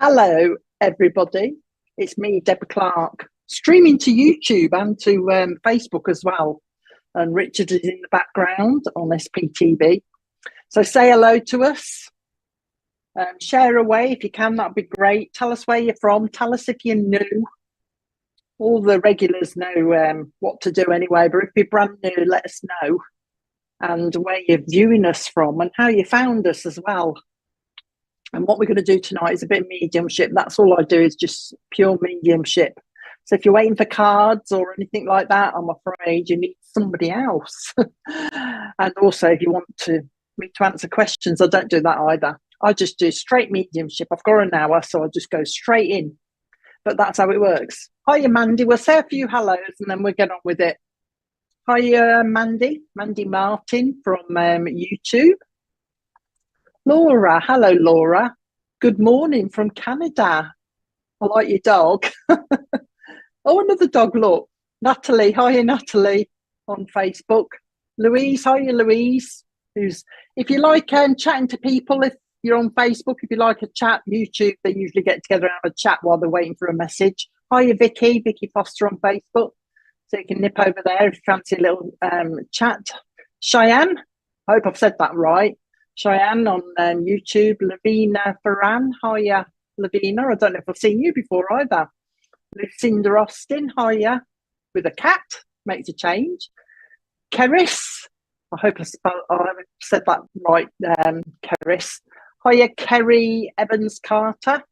Hello, everybody. It's me, Deb Clarke, streaming to YouTube and to Facebook as well. And Richard is in the background on SPTV. So say hello to us. Share away if you can, that'd be great. Tell us where you're from. Tell us if you're new. All the regulars know what to do anyway, but if you're brand new, let us know. And where you're viewing us from and how you found us as well. And what we're going to do tonight is a bit of mediumship. That's all I do, is just pure mediumship. So if you're waiting for cards or anything like that, I'm afraid you need somebody else. And also, if you want me to answer questions, I don't do that either. I just do straight mediumship. I've got an hour, so I just go straight in. But that's how it works. Hiya, Mandy. We'll say a few hellos and then we'll get on with it. Hiya, Mandy. Mandy Martin from YouTube. Laura, hello, Laura. Good morning from Canada. I like your dog. Oh, another dog, look. Natalie, hiya, Natalie, on Facebook. Louise, hiya, Louise. If you like chatting to people, if you're on Facebook, if you like a chat, YouTube, they usually get together and have a chat while they're waiting for a message. Hiya, Vicky Foster on Facebook. So you can nip over there if you fancy a little chat. Cheyenne, I hope I've said that right. Cheyenne on YouTube. Lavina Ferran, hiya, Lavina. I don't know if I've seen you before either. Lucinda Austin, hiya, with a cat, makes a change. Keris, I hope I said that right, Keris. Hiya, Kerry Evans Carter.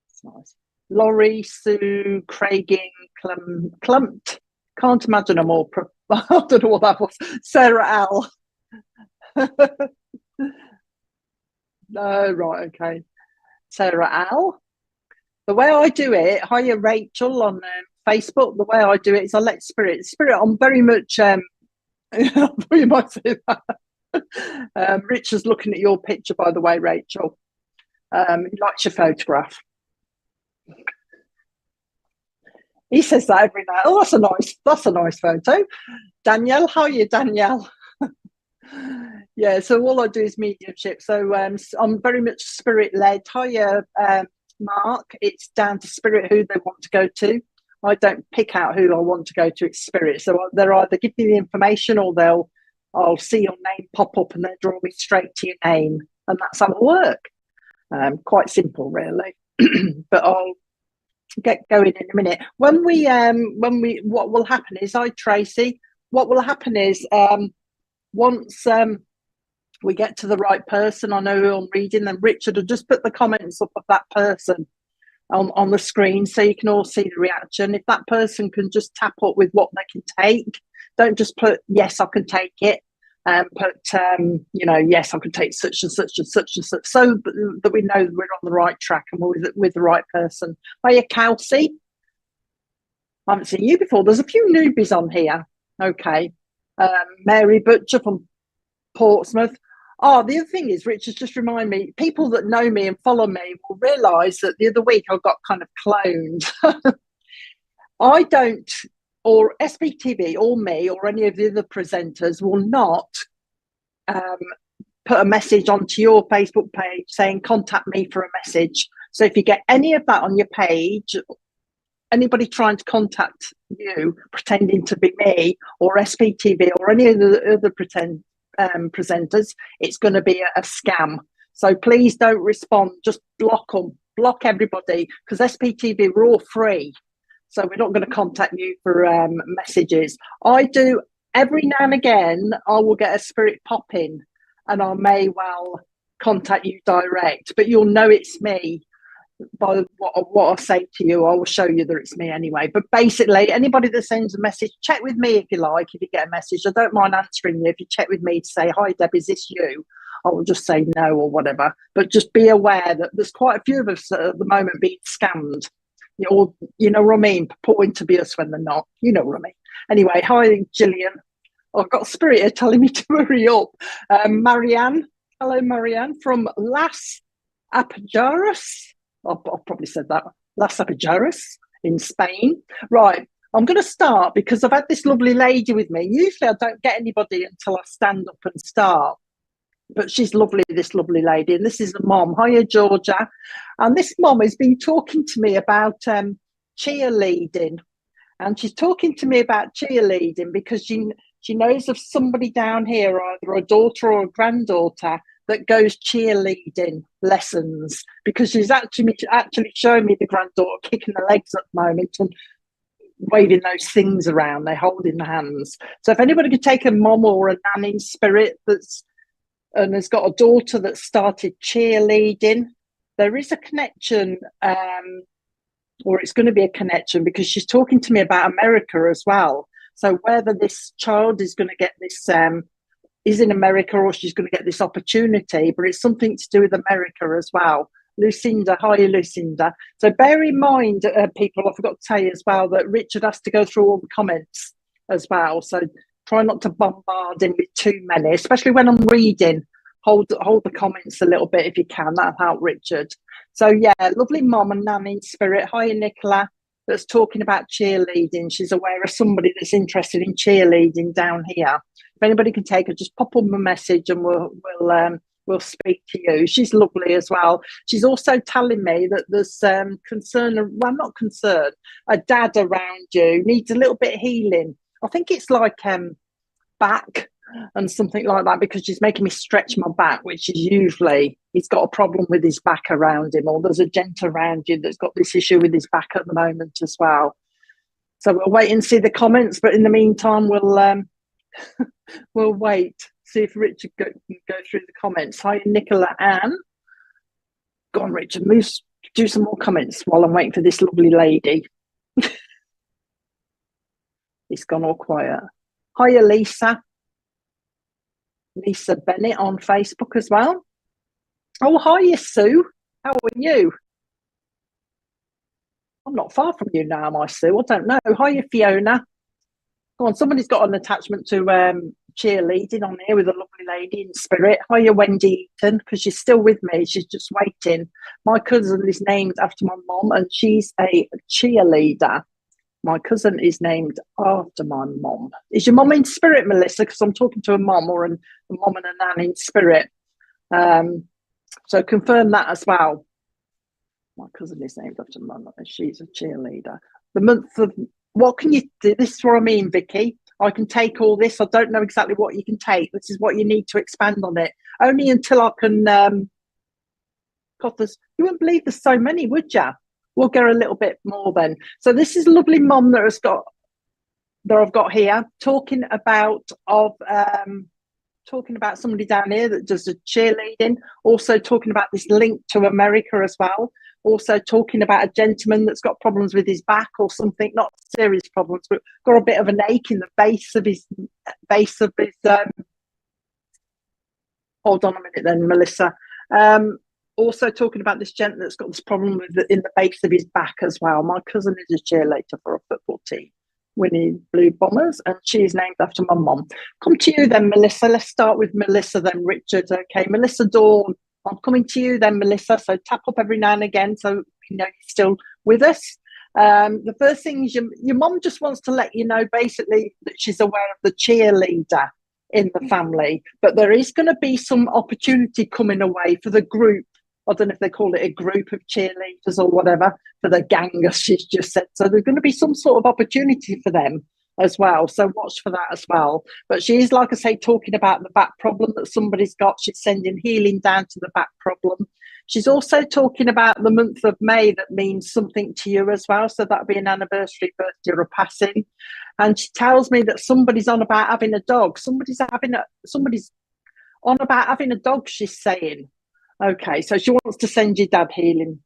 That's nice. Laurie Sue Craigie Clumped. Can't imagine them all. I don't know what that was. Sarah Al. No, right, okay. Sarah Al. The way I do it, hiya Rachel on Facebook. The way I do it is I let Spirit. I'm very much. You might say that. Richard's looking at your picture, by the way, Rachel. He likes your photograph. He says that every night. Oh, that's a nice photo. Danielle, how are you, Danielle? Yeah, so all I do is mediumship. So I'm very much spirit-led. Hiya, Mark. It's down to spirit who they want to go to. I don't pick out who I want to go to. It's spirit. So they'll either give me the information or I'll see your name pop up and they'll draw me straight to your name. And that's how it works. Quite simple, really. But I'll get going in a minute. What will happen is, Tracy, what will happen is once we get to the right person, I know who I'm reading, then Richard will just put the comments up of that person on the screen so you can all see the reaction. If that person can just tap up with what they can take, don't just put, yes, I can take it, put, yes, I can take such and such and such and such, so that we know we're on the right track and we're with the right person. Hiya, Kelsey. I haven't seen you before. There's a few newbies on here. Okay. Mary Butcher from Portsmouth. Oh, the other thing is, Richard's just remind me, people that know me and follow me will realise that the other week I got kind of cloned. I don't, or SBTV or me or any of the other presenters will not put a message onto your Facebook page saying contact me for a message. So if you get any of that on your page, anybody trying to contact you pretending to be me or SPTV or any of the other presenters, it's going to be a scam. So please don't respond. Just block them, block everybody, because SPTV, we're all free. So we're not going to contact you for messages. I do every now and again, I will get a spirit pop in and I may well contact you direct, but you'll know it's me by what I say to you. I will show you that it's me anyway. But basically, anybody that sends a message, check with me if you like. If you get a message, I don't mind answering you. If you check with me to say, hi Deb, is this you? I will just say no or whatever. But just be aware that there's quite a few of us at the moment being scammed. You know what I mean? Purporting to be us when they're not. You know what I mean? Anyway, hi Gillian. I've got Spirit here telling me to hurry up. Marianne. Hello, Marianne from Las Apajaras. I've probably said that. Las Apajaras in Spain. Right. I'm going to start because I've had this lovely lady with me. Usually I don't get anybody until I stand up and start. but she's lovely, this lovely lady. And this is the mom. Hiya, Georgia. And this mom has been talking to me about cheerleading. And she's talking to me about cheerleading because she knows of somebody down here, either a daughter or a granddaughter, that goes cheerleading lessons, because she's actually showing me the granddaughter kicking her legs at the moment and waving those things around. They hold in the hands. So if anybody could take a mom or a nan in spirit and has got a daughter that started cheerleading, there is a connection, or it's going to be a connection, because she's talking to me about America as well. So whether this child is going to get this, is in America, or she's going to get this opportunity, but it's something to do with America as well. Lucinda, hi Lucinda. So bear in mind, people, I forgot to tell you as well, that Richard has to go through all the comments as well. So try not to bombard him with too many, especially when I'm reading. Hold the comments a little bit if you can. That'll help Richard. So yeah, lovely mom and nan in spirit. Hi Nicola, that's talking about cheerleading. She's aware of somebody that's interested in cheerleading down here. If anybody can take her, just pop on a message and we'll speak to you. She's lovely as well. She's also telling me that there's concern, well, not concern, a dad around you needs a little bit of healing. I think it's like back and something like that, because she's making me stretch my back, which is usually he's got a problem with his back around him, or there's a gent around you that's got this issue with his back at the moment as well. So we'll wait and see the comments, but in the meantime we'll we'll wait, see if Richard can go through the comments. Hi Nicola Ann. Go on Richard, do some more comments while I'm waiting for this lovely lady. It's gone all quiet. Hiya Lisa Bennett on Facebook as well. Oh, hiya Sue, how are you? I'm not far from you now, am I, Sue? I don't know. Hiya Fiona. Go on, somebody's got an attachment to cheerleading on here with a lovely lady in spirit. Hiya Wendy Eaton, because she's still with me, she's just waiting. My cousin is named after my mom and she's a cheerleader. My cousin is named after my mom. Is your mom in spirit, Melissa? Because I'm talking to a mom or a mom and a nan in spirit. So confirm that as well. My cousin is named after my mum and she's a cheerleader. The month of, what can you do? This is what I mean, Vicky. I can take all this. I don't know exactly what you can take. This is what you need to expand on it. Only until I can, God, you wouldn't believe there's so many, would you? We'll go a little bit more then. So this is a lovely mom that I've got here, talking about somebody down here that does a cheerleading, also talking about this link to America as well, also talking about a gentleman that's got problems with his back or something, not serious problems, but got a bit of an ache in the base of his hold on a minute then, Melissa. Also talking about this gent that's got this problem in the base of his back as well. My cousin is a cheerleader for a football team, winning Blue Bombers, and she is named after my mum. Come to you then, Melissa. Let's start with Melissa then, Richard. Okay, Melissa Dawn, I'm coming to you then, Melissa. So tap up every now and again so you know you're still with us. The first thing is your mum just wants to let you know basically that she's aware of the cheerleader in the family, but there is going to be some opportunity coming away for the group. I don't know if they call it a group of cheerleaders or whatever, for the gang, as she's just said. So there's going to be some sort of opportunity for them as well. So watch for that as well. But she is, like I say, talking about the back problem that somebody's got. She's sending healing down to the back problem. She's also talking about the month of May that means something to you as well. So that'll be an anniversary, birthday or a passing. And she tells me that somebody's on about having a dog. Somebody's on about having a dog, she's saying. Okay, so she wants to send your dad healing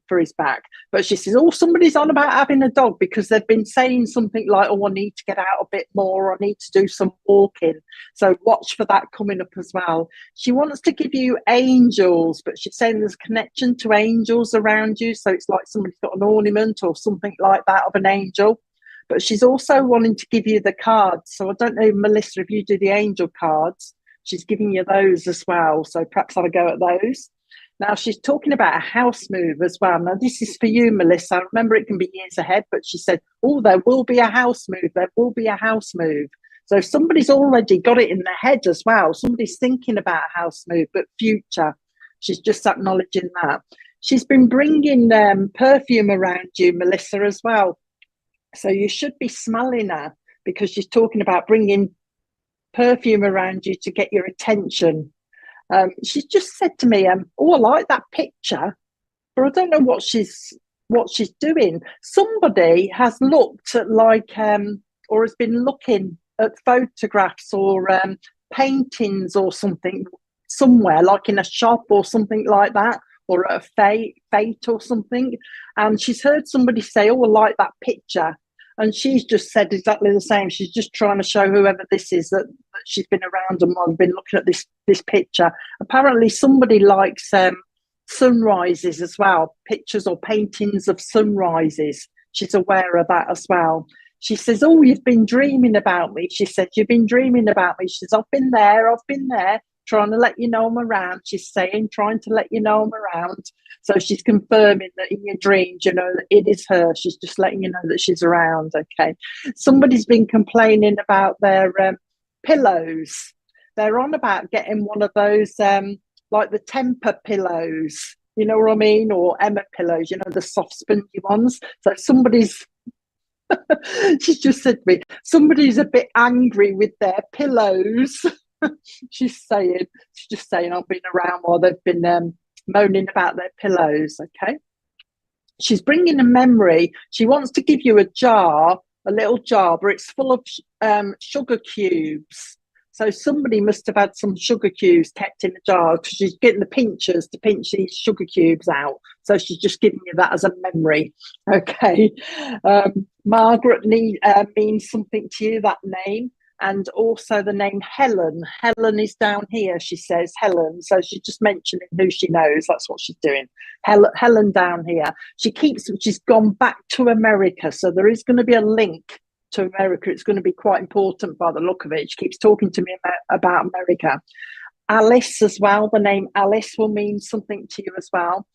for his back, but she says, oh, somebody's on about having a dog because they've been saying something like, oh, I need to get out a bit more, I need to do some walking. So watch for that coming up as well. She wants to give you angels, but she's saying there's a connection to angels around you, so it's like somebody's got an ornament or something like that of an angel. But she's also wanting to give you the cards. So I don't know, Melissa, if you do the angel cards, she's giving you those as well. So perhaps have a go at those. Now, she's talking about a house move as well. Now, this is for you, Melissa. I remember it can be years ahead, but she said, oh, there will be a house move. There will be a house move. So somebody's already got it in their head as well. Somebody's thinking about a house move, but future. She's just acknowledging that. She's been bringing perfume around you, Melissa, as well. So you should be smelling her, because she's talking about bringing perfume around you to get your attention. She's just said to me, oh, I like that picture, but I don't know what she's doing. Somebody has looked at or has been looking at photographs or paintings or something somewhere, like in a shop or something like that, or at a fete or something. And she's heard somebody say, oh, I like that picture. And she's just said exactly the same. She's just trying to show whoever this is that she's been around and I've been looking at this picture. Apparently somebody likes sunrises as well, pictures or paintings of sunrises. She's aware of that as well. She says, oh, you've been dreaming about me. She said, you've been dreaming about me. She says, I've been there, trying to let you know I'm around. She's saying, trying to let you know I'm around. So she's confirming that in your dreams, you know, it is her. She's just letting you know that she's around. Okay. Somebody's been complaining about their pillows. They're on about getting one of those, like the Temper pillows, you know what I mean? Or Emma pillows, you know, the soft spongy ones. So somebody's, she's just said to me, somebody's a bit angry with their pillows. She's just saying I've been around while they've been moaning about their pillows. Okay. She's bringing a memory. She wants to give you a little jar, but it's full of sugar cubes. So somebody must have had some sugar cubes kept in a jar, because she's getting the pinchers to pinch these sugar cubes out. So she's just giving you that as a memory. Okay. Margaret means something to you, that name. And also the name Helen. Helen is down here, she says, Helen. So she's just mentioning who she knows. That's what she's doing. Helen down here. She's gone back to America. So there is going to be a link to America. It's going to be quite important by the look of it. She keeps talking to me about America. Alice as well. The name Alice will mean something to you as well.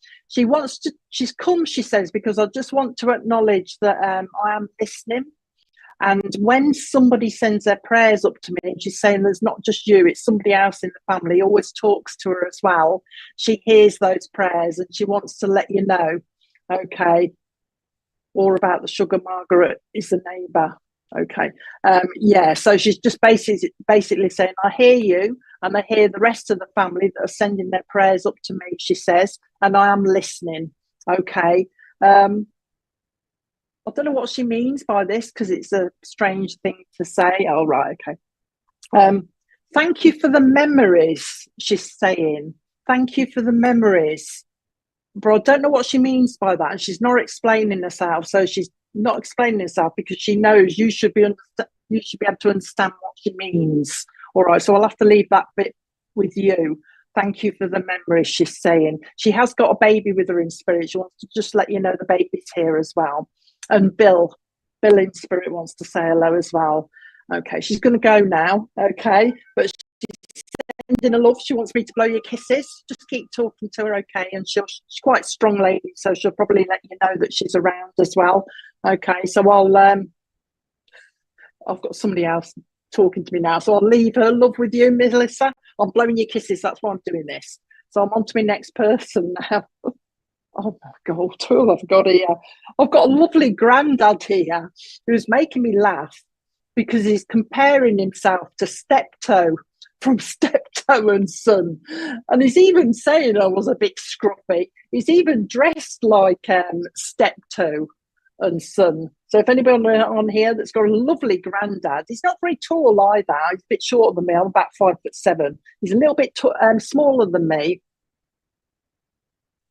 She's come, she says, because I just want to acknowledge that I am listening. And when somebody sends their prayers up to me and she's saying there's not just you, it's somebody else in the family, always talks to her as well. She hears those prayers and she wants to let you know, okay, or about the sugar. Margaret is the neighbour. Okay. So she's just basically saying, I hear you and I hear the rest of the family that are sending their prayers up to me, she says, and I am listening. Okay. I don't know what she means by this, because it's a strange thing to say. Oh, right, okay. Thank you for the memories, she's saying. Thank you for the memories. But I don't know what she means by that. And she's not explaining herself. So she's not explaining herself because she knows you should be able to understand what she means. All right, so I'll have to leave that bit with you. Thank you for the memories, she's saying. She has got a baby with her in spirit. She wants to just let you know the baby's here as well. And Bill in spirit wants to say hello as well. Okay, she's going to go now. Okay, but she's sending a love. She wants me to blow your kisses. Just keep talking to her, okay? And she's quite a strong lady, so she'll probably let you know that she's around as well. Okay, so I've got somebody else talking to me now, so I'll leave her love with you, Melissa. I'm blowing your kisses. That's why I'm doing this. So I'm on to my next person now. Oh my God, who I've got here? I've got a lovely granddad here who's making me laugh because he's comparing himself to Steptoe from Steptoe and Son. And he's even saying I was a bit scruffy. He's even dressed like Steptoe and Son. So if anybody on here that's got a lovely granddad, he's not very tall either. He's a bit shorter than me. I'm about 5'7". He's a little bit smaller than me.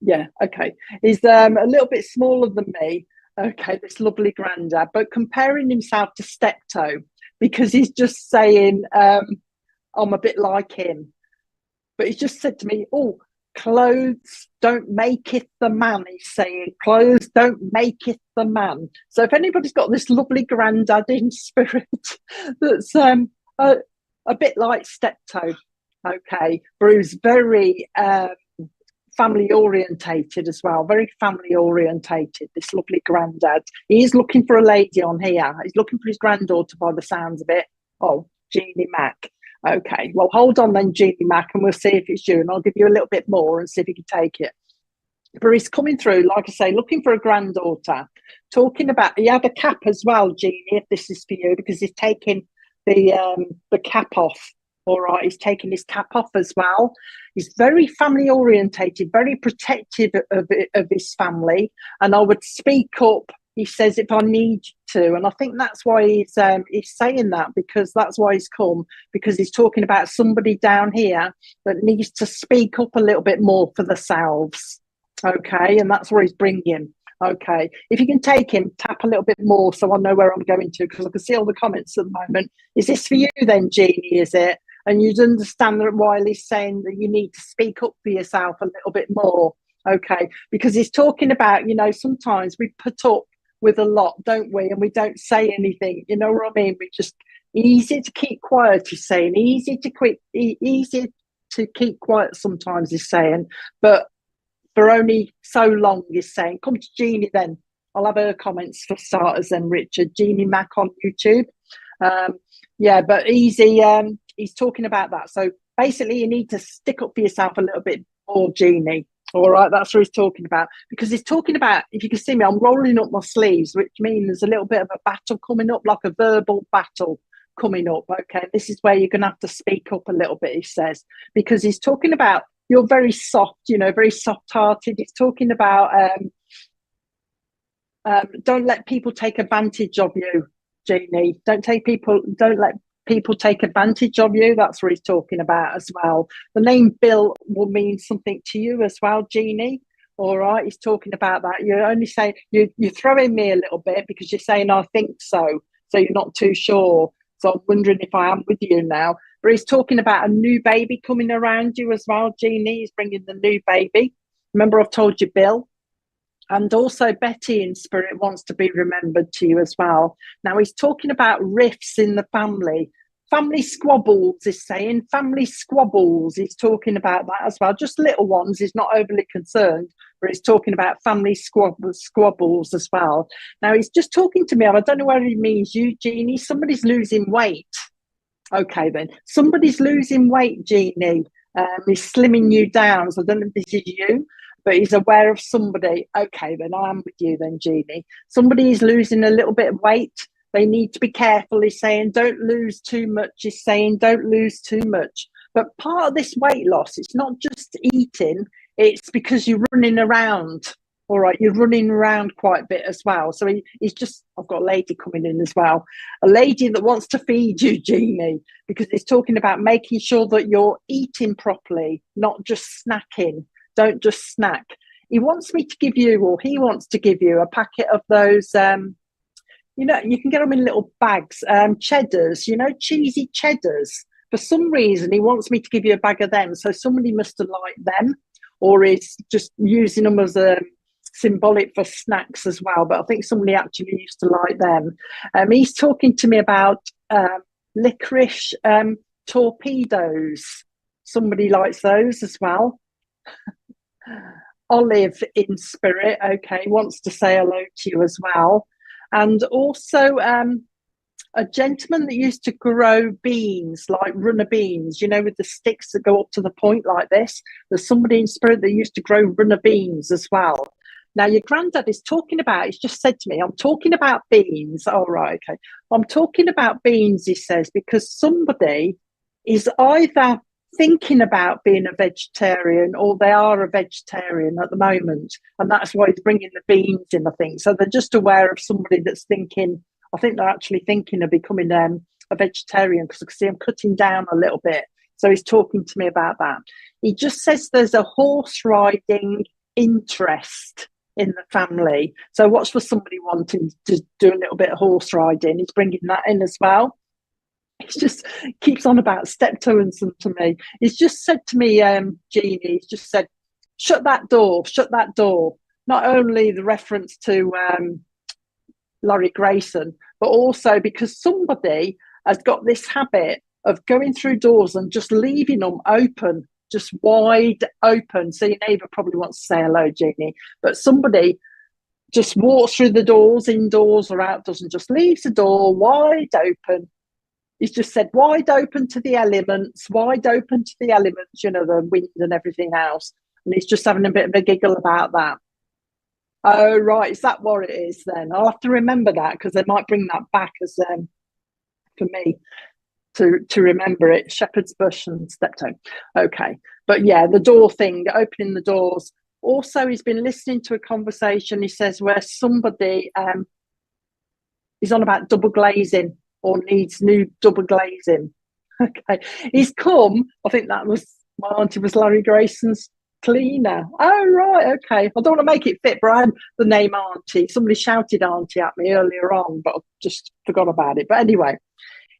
Yeah, okay. He's a little bit smaller than me. Okay, this lovely granddad, but comparing himself to Steptoe because he's just saying I'm a bit like him. But he's just said to me, oh, clothes don't maketh the man, he's saying. Clothes don't maketh the man. So if anybody's got this lovely granddad in spirit that's a bit like Steptoe, okay, but who's very family orientated as well, very family orientated, this lovely granddad. He is looking for a lady on here. He's looking for his granddaughter by the sounds of it. Oh, Jeannie Mac. Okay, well, hold on then, Jeannie Mac, and we'll see if it's you, and I'll give you a little bit more and see if you can take it. But he's coming through, like I say, looking for a granddaughter, talking about, he had a cap as well, Jeannie, if this is for you, because he's taking the cap off. All right, he's taking his cap off as well. He's very family orientated, very protective of his family. And I would speak up, he says, if I need to. And I think that's why he's saying that, because that's why he's come, because he's talking about somebody down here that needs to speak up a little bit more for themselves. Okay, and that's where he's bringing. Okay, if you can take him, tap a little bit more so I know where I'm going to, because I can see all the comments at the moment. Is this for you then, Jeannie, is it? And you'd understand that while he's saying that you need to speak up for yourself a little bit more. Okay, because he's talking about, you know, sometimes we put up with a lot, don't we? And we don't say anything, you know what I mean? We just, easy to keep quiet, he's saying. Easy to keep quiet sometimes, he's saying. But for only so long, he's saying. Come to Jeannie then. I'll have her comments for starters then, Richard. Jeannie Mac on YouTube. Yeah, but he's talking about that. So basically, you need to stick up for yourself a little bit more, Jeannie. All right, that's what he's talking about. Because he's talking about, if you can see me, I'm rolling up my sleeves, which means there's a little bit of a battle coming up, like a verbal battle coming up. Okay, this is where you're going to have to speak up a little bit, he says. Because he's talking about, you're very soft, you know, very soft-hearted. He's talking about don't let people take advantage of you, Jeannie. Don't let people take advantage of you. That's what he's talking about as well. The name Bill will mean something to you as well, Jeannie. All right, he's talking about that. You're only saying, you're throwing me a little bit because you're saying, I think so. So you're not too sure. So I'm wondering if I am with you now. But he's talking about a new baby coming around you as well, Jeannie. He's bringing the new baby. Remember, I've told you, Bill. And also Betty in spirit wants to be remembered to you as well. Now, he's talking about rifts in the family. Family squabbles, he's saying. Family squabbles. He's talking about that as well. Just little ones. He's not overly concerned. But he's talking about family squabbles as well. Now, he's just talking to me. I don't know whether he means you, Jeannie. Somebody's losing weight. Okay, then. Somebody's losing weight, Jeannie. He's slimming you down. So I don't know if this is you, but he's aware of somebody. Okay, then I am with you then, Jeannie. Somebody is losing a little bit of weight. They need to be careful. He's saying, don't lose too much. He's saying, don't lose too much. But part of this weight loss, it's not just eating. It's because you're running around. All right, you're running around quite a bit as well. So he's just, I've got a lady coming in as well. A lady that wants to feed you, Jeannie, because he's talking about making sure that you're eating properly, not just snacking. Don't just snack. He wants me to give you, or he wants to give you a packet of those, you know, you can get them in little bags, cheddars, you know, cheesy cheddars. For some reason, he wants me to give you a bag of them. So somebody must have liked them, or is just using them as a symbolic for snacks as well. But I think somebody actually used to like them. He's talking to me about licorice torpedoes. Somebody likes those as well. Olive in spirit, okay, wants to say hello to you as well. And also a gentleman that used to grow beans, like runner beans, you know, with the sticks that go up to the point like this. There's somebody in spirit that used to grow runner beans as well. Now, your granddad is talking about, he's just said to me, I'm talking about beans. All right, okay. I'm talking about beans, he says, because somebody is either thinking about being a vegetarian or they are a vegetarian at the moment. And that's why he's bringing the beans in, I think. So they're just aware of somebody that's thinking, I think they're actually thinking of becoming a vegetarian, because I can see him cutting down a little bit. So he's talking to me about that. He just says there's a horse riding interest in the family. So what's for somebody wanting to do a little bit of horse riding? He's bringing that in as well. He just keeps on about steptoe and son to me. He's just said to me, Jeannie, he's just said, shut that door, shut that door. Not only the reference to Laurie Grayson, but also because somebody has got this habit of going through doors and just leaving them open, just wide open. So your neighbour probably wants to say hello, Jeannie, but somebody just walks through the doors, indoors or outdoors, and just leaves the door wide open. he's just said wide open to the elements, wide open to the elements, you know, the wind and everything else. And he's just having a bit of a giggle about that. Oh, right. Is that what it is then? I'll have to remember that, because they might bring that back as for me to remember it. Shepherd's bush and steptoe. Okay. But yeah, the door thing, opening the doors. Also, he's been listening to a conversation, he says, where somebody is on about double glazing or needs new double glazing. Okay. He's come, I think that was, my auntie was Larry Grayson's cleaner. Oh, right. Okay. I don't want to make it fit, but I had the name Auntie. Somebody shouted Auntie at me earlier on, but I just forgot about it. But anyway,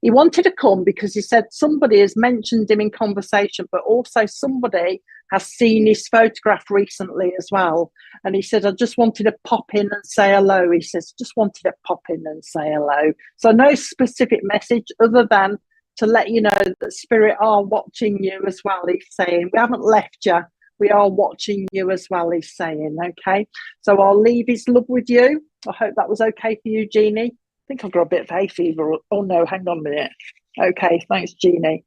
he wanted to come because he said somebody has mentioned him in conversation, but also somebody has seen his photograph recently as well. And he said, I just wanted to pop in and say hello. He says, just wanted to pop in and say hello. So no specific message other than to let you know that Spirit are watching you as well. He's saying, we haven't left you. We are watching you as well, he's saying. Okay. So I'll leave his love with you. I hope that was okay for you, Jeannie. I think I've got a bit of hay fever. Oh no, hang on a minute. Okay, thanks, Jeannie.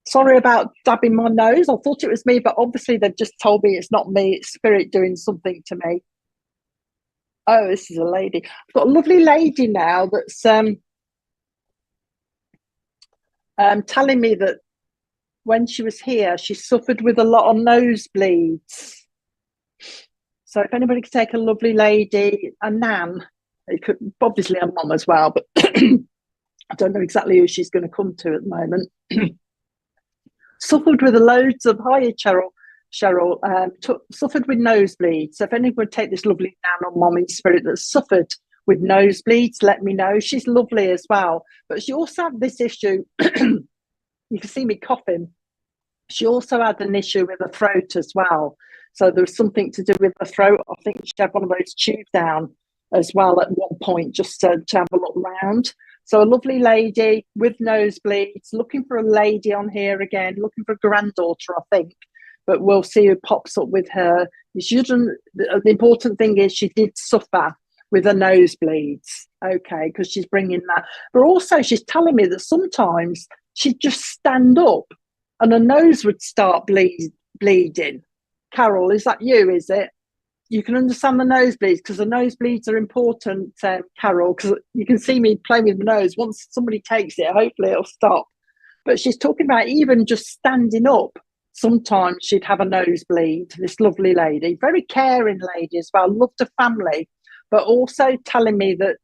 Sorry about dabbing my nose. I thought it was me, but obviously they've just told me it's not me. It's Spirit doing something to me. Oh, this is a lady. I've got a lovely lady now that's telling me that when she was here, she suffered with a lot of nosebleeds. So if anybody could take a lovely lady, a nan, it could obviously a mum as well, but I don't know exactly who she's going to come to at the moment. Suffered with loads of, hiya Cheryl, suffered with nosebleeds. So if anyone would take this lovely nan or mum in spirit that suffered with nosebleeds, let me know. She's lovely as well. But she also had this issue, you can see me coughing. She also had an issue with her throat as well. So there was something to do with her throat. I think she had one of those tubes down as well at one point, just to have a look round. So a lovely lady with nosebleeds, looking for a lady on here again, looking for a granddaughter, I think. But we'll see who pops up with her. The important thing is she did suffer with her nosebleeds, okay, because she's bringing that. But also she's telling me that sometimes she'd just stand up and her nose would start bleeding. Carol, is that you, is it? You can understand the nosebleeds, because the nosebleeds are important, Carol, because you can see me playing with my nose. Once somebody takes it, hopefully it'll stop. But she's talking about even just standing up. Sometimes she'd have a nosebleed, this lovely lady, very caring lady as well, loved her family, but also telling me that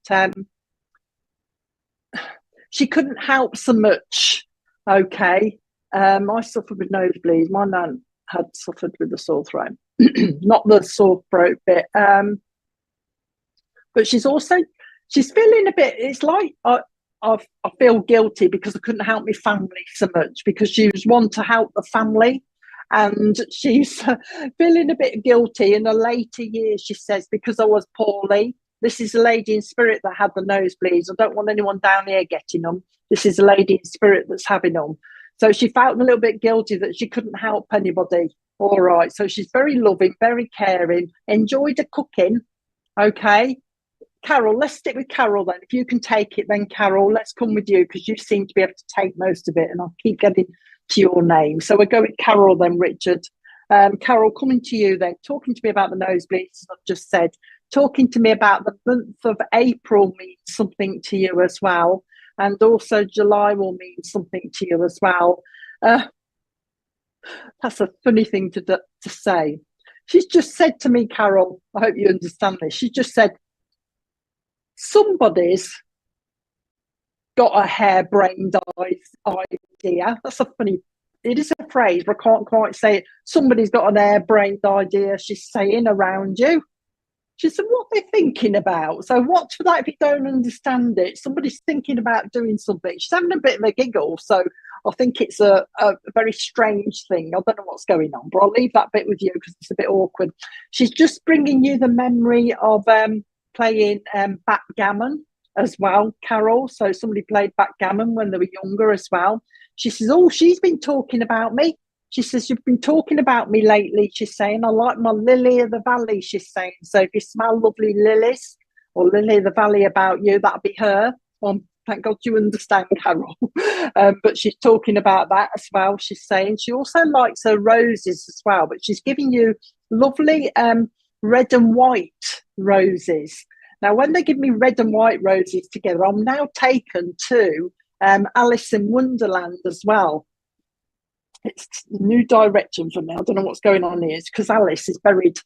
she couldn't help so much, okay. I suffered with nosebleeds. My nan had suffered with the sore throat. Not the sore throat bit, but she's feeling a bit, it's like I feel guilty because I couldn't help my family so much, because she was one to help the family, and she's feeling a bit guilty in the later years, she says, because I was poorly. This is a lady in spirit that had the nosebleeds. I don't want anyone down here getting them. This is a lady in spirit that's having them. So she felt a little bit guilty that she couldn't help anybody. All right. So she's very loving, very caring, enjoyed the cooking. Okay. Carol, let's stick with Carol then. If you can take it, then Carol, let's come with you, because you seem to be able to take most of it, and I'll keep getting to your name. So we'll go with Carol then, Richard. Carol, coming to you then, talking to me about the nosebleeds, as I've just said, talking to me about the month of April means something to you as well. And also July will mean something to you as well. That's a funny thing to say. She's just said to me, Carol, I hope you understand this. She just said, somebody's got a harebrained idea. That's a funny, it is a phrase, but I can't quite say it. Somebody's got an harebrained idea, she's saying, around you. She said, what are they thinking about? So watch for that if you don't understand it. Somebody's thinking about doing something. She's having a bit of a giggle. So I think it's a very strange thing. I don't know what's going on, but I'll leave that bit with you because it's a bit awkward. She's just bringing you the memory of playing backgammon as well, Carol. So somebody played backgammon when they were younger as well. She says, oh, she's been talking about me. She says, you've been talking about me lately. She's saying, I like my lily of the valley, she's saying. So if you smell lovely lilies or lily of the valley about you, that'll be her on Thank God you understand, Carol. But she's talking about that as well. She's saying she also likes her roses as well, but she's giving you lovely red and white roses. Now, when they give me red and white roses together, I'm now taken to Alice in Wonderland as well. It's a new direction for me. I don't know what's going on here. It's because Alice is buried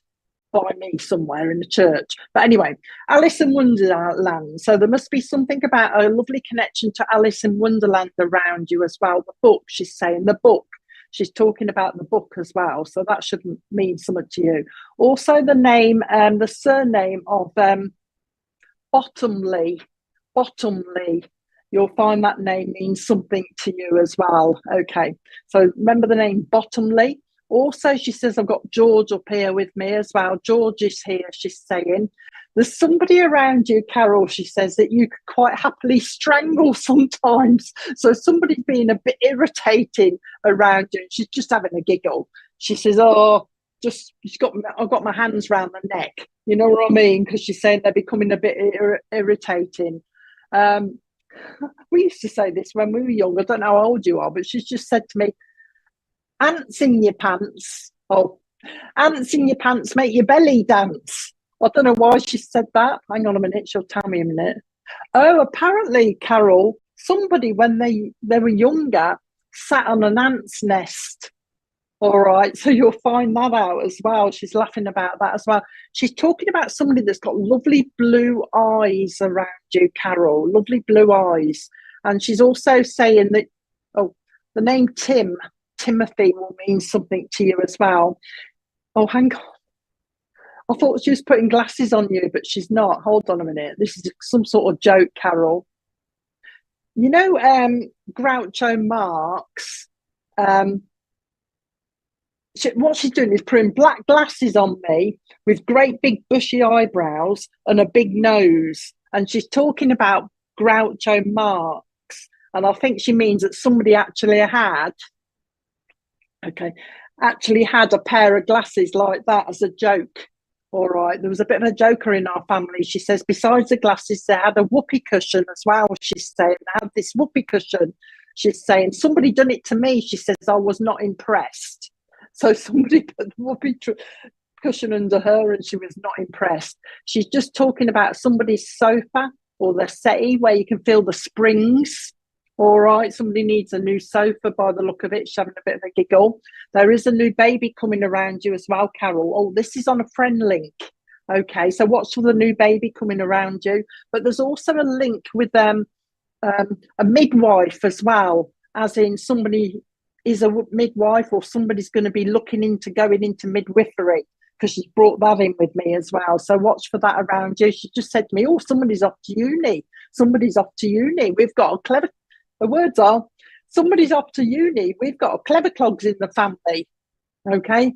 by me somewhere in the church. But anyway, Alice in Wonderland. So there must be something about a lovely connection to Alice in Wonderland around you as well. The book, she's saying, the book. She's talking about the book as well. So that should mean something to you. Also the name, the surname of Bottomley. You'll find that name means something to you as well. Okay, so remember the name Bottomley. Also, she says, I've got George up here with me as well. George is here, she's saying. There's somebody around you, Carol, she says, that you could quite happily strangle sometimes. So somebody's being a bit irritating around you. She's just having a giggle. She says, oh, I've got my hands round the neck. You know what I mean? Because she's saying they're becoming a bit irritating. We used to say this when we were young. I don't know how old you are, but she's just said to me, ants in your pants. Oh, ants in your pants make your belly dance. I don't know why she said that. Hang on a minute, she'll tell me a minute. Oh, apparently, Carol, somebody when they were younger sat on an ant's nest. All right, so you'll find that out as well. She's laughing about that as well. She's talking about somebody that's got lovely blue eyes around you, Carol, lovely blue eyes. And she's also saying that, the name Timothy will mean something to you as well. Oh, hang on. I thought she was putting glasses on you, but she's not. Hold on a minute. This is some sort of joke, Carol. You know, Groucho Marx, what she's doing is putting black glasses on me with great big bushy eyebrows and a big nose. And she's talking about Groucho Marx. And I think she means that somebody actually had a pair of glasses like that as a joke. All right. There was a bit of a joker in our family. She says, besides the glasses, they had a whoopee cushion as well. She's saying, they had this whoopee cushion. She's saying, somebody done it to me. She says, I was not impressed. So somebody put the whoopee cushion under her and she was not impressed. She's just talking about somebody's sofa or the settee where you can feel the springs. All right, somebody needs a new sofa by the look of it. She's having a bit of a giggle. There is a new baby coming around you as well, Carol. Oh, this is on a friend link. Okay, so watch for the new baby coming around you. But there's also a link with a midwife as well, as in somebody is a midwife or somebody's going to be looking into going into midwifery, because she's brought that in with me as well. So watch for that around you. She just said to me, oh, somebody's off to uni. Somebody's off to uni. We've got a clever... The words are, somebody's off to uni. We've got a clever clogs in the family. Okay?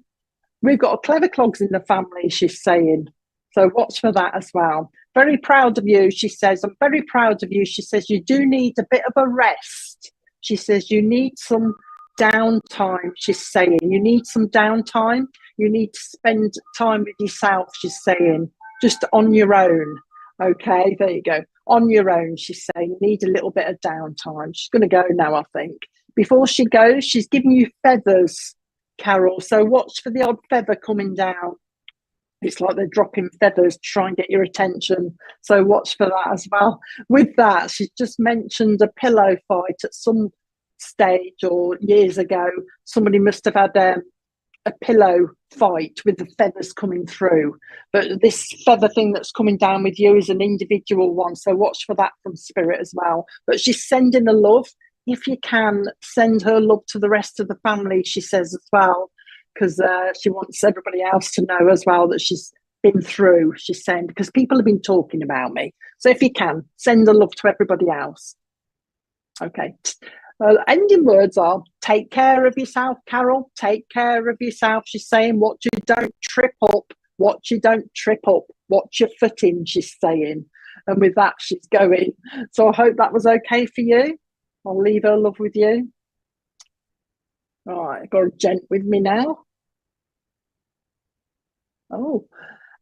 We've got a clever clogs in the family, she's saying. So watch for that as well. Very proud of you, she says. I'm very proud of you. She says, you do need a bit of a rest. She says, you need some downtime, she's saying. You need some downtime. You need to spend time with yourself, she's saying, just on your own. Okay, there you go. On your own, she's saying, you need a little bit of downtime. She's going to go now, I think. Before she goes, she's giving you feathers, Carol. So watch for the odd feather coming down. It's like they're dropping feathers to try and get your attention. So watch for that as well. With that, she's just mentioned a pillow fight at some stage or years ago. Somebody must have had a pillow fight with the feathers coming through. But this feather thing that's coming down with you is an individual one. So watch for that from Spirit as well. But she's sending a love. If you can, send her love to the rest of the family, she says as well, because she wants everybody else to know as well that she's been through, she's saying, because people have been talking about me. So if you can, send the love to everybody else. Okay. Ending words are, take care of yourself, Carol. Take care of yourself. She's saying, watch you don't trip up. Watch you don't trip up. Watch your footing, she's saying. And with that, she's going. So I hope that was okay for you. I'll leave her love with you. All right, I've got a gent with me now. Oh,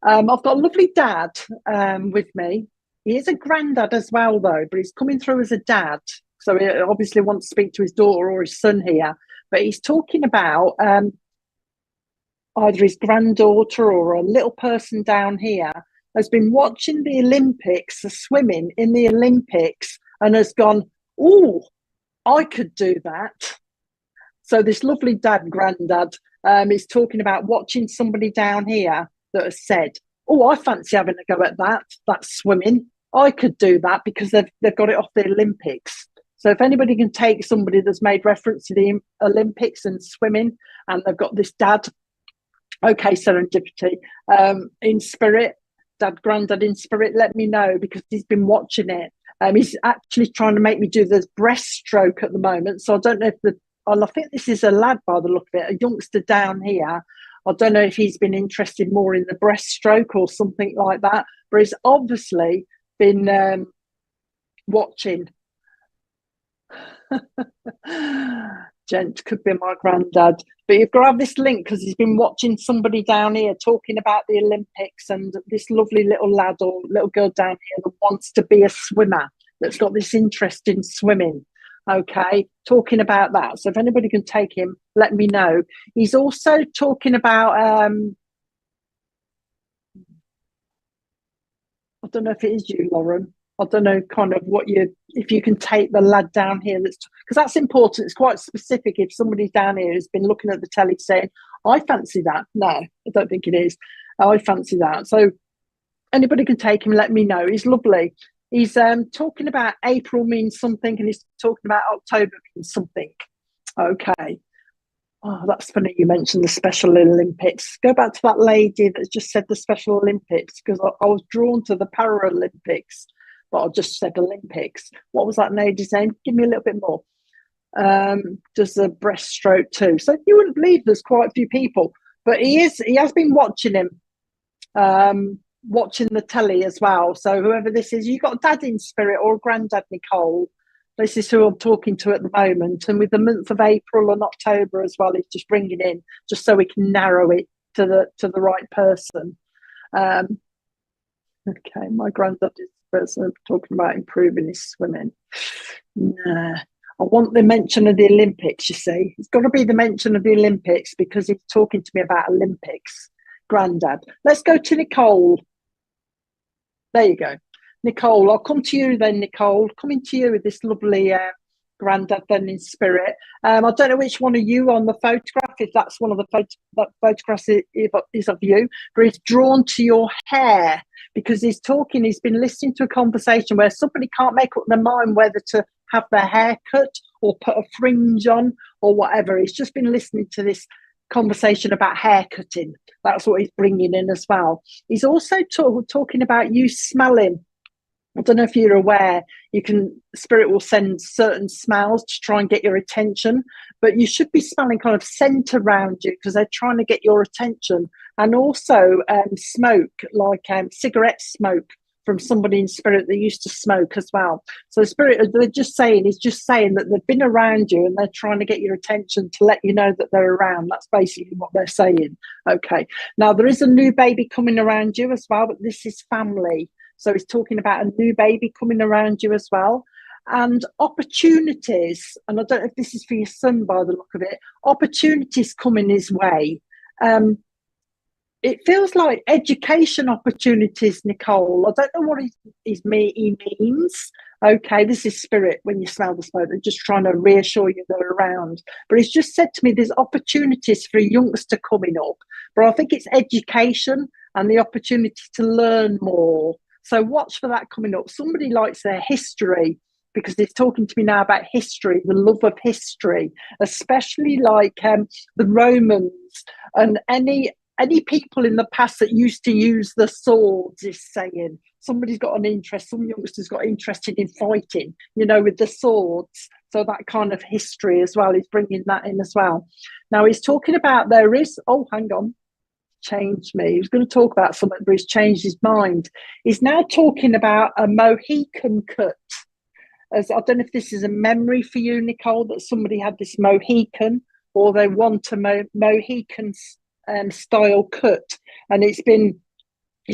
I've got a lovely dad with me. He is a granddad as well, though, but he's coming through as a dad. So he obviously wants to speak to his daughter or his son here. But he's talking about either his granddaughter or a little person down here has been watching the Olympics, the swimming in the Olympics, and has gone, oh, I could do that. So this lovely dad, granddad, is talking about watching somebody down here that has said, oh, I fancy having a go at that. That's swimming. I could do that because they've got it off the Olympics. So if anybody can take somebody that's made reference to the Olympics and swimming, and they've got this dad, okay, serendipity, in spirit, dad, granddad in spirit, let me know, because he's been watching it. He's actually trying to make me do the breaststroke at the moment. So I don't know if I think this is a lad by the look of it, a youngster down here. I don't know if he's been interested more in the breaststroke or something like that, but he's obviously been watching. Gent, could be my granddad. But you've got to have this link because he's been watching somebody down here talking about the Olympics, and this lovely little lad or little girl down here that wants to be a swimmer, that's got this interest in swimming. Okay, talking about that. So if anybody can take him, let me know. He's also talking about I don't know if it is you, Lauren. I don't know kind of if you can take the lad down here, because that's important. It's quite specific. If somebody down here has been looking at the telly saying, I fancy that. No, I don't think it is. I fancy that. So anybody can take him, let me know. He's lovely. He's talking about April means something, and he's talking about October means something. Okay. Oh, that's funny you mentioned the Special Olympics. Go back to that lady that just said the Special Olympics, because I was drawn to the Paralympics, but I just said Olympics. What was that lady's name? Give me a little bit more. Does the breaststroke too. So you wouldn't believe there's quite a few people, but he has been watching him. Watching the telly as well. So whoever this is, you got dad in spirit or granddad, Nicole. This is who I'm talking to at the moment. And with the month of April and October as well, it's just bringing in, just so we can narrow it to the right person. Okay, my granddad is the person talking about improving his swimming. Nah. I want the mention of the Olympics, you see. It's got to be the mention of the Olympics because he's talking to me about Olympics. Granddad. Let's go to Nicole. There you go. Nicole, I'll come to you then, Nicole. Coming to you with this lovely granddad then in spirit. I don't know which one of you on the photograph, if that's one of the photographs is of you, but he's drawn to your hair because he's been listening to a conversation where somebody can't make up their mind whether to have their hair cut or put a fringe on or whatever. He's just been listening to this conversation about hair cutting. That's what he's bringing in as well. He's also talking about you smelling. I don't know if you're aware, spirit will send certain smells to try and get your attention, but you should be smelling kind of scent around you because they're trying to get your attention. And also smoke, like cigarette smoke from somebody in spirit that used to smoke as well. So spirit, he's just saying that they've been around you and they're trying to get your attention to let you know that they're around. That's basically what they're saying. Okay. Now there is a new baby coming around you as well, but this is family. So he's talking about a new baby coming around you as well. And opportunities, and I don't know if this is for your son by the look of it, opportunities coming his way. It feels like education opportunities, Nicole. I don't know what he means. Okay, this is spirit when you smell the smoke. They're just trying to reassure you they're around. But he's just said to me there's opportunities for a youngster coming up. But I think it's education and the opportunity to learn more. So watch for that coming up. Somebody likes their history because he's talking to me now about history, the love of history, especially like the Romans and any people in the past that used to use the swords, is saying. Somebody's got an interest, some youngsters got interested in fighting, with the swords. So that kind of history as well, he's bringing that in as well. Now he's talking about changed me. He was going to talk about something, but he's changed his mind. He's now talking about a Mohican cut. I don't know if this is a memory for you, Nicole, that somebody had this Mohican or they want a Mohican style cut, and it's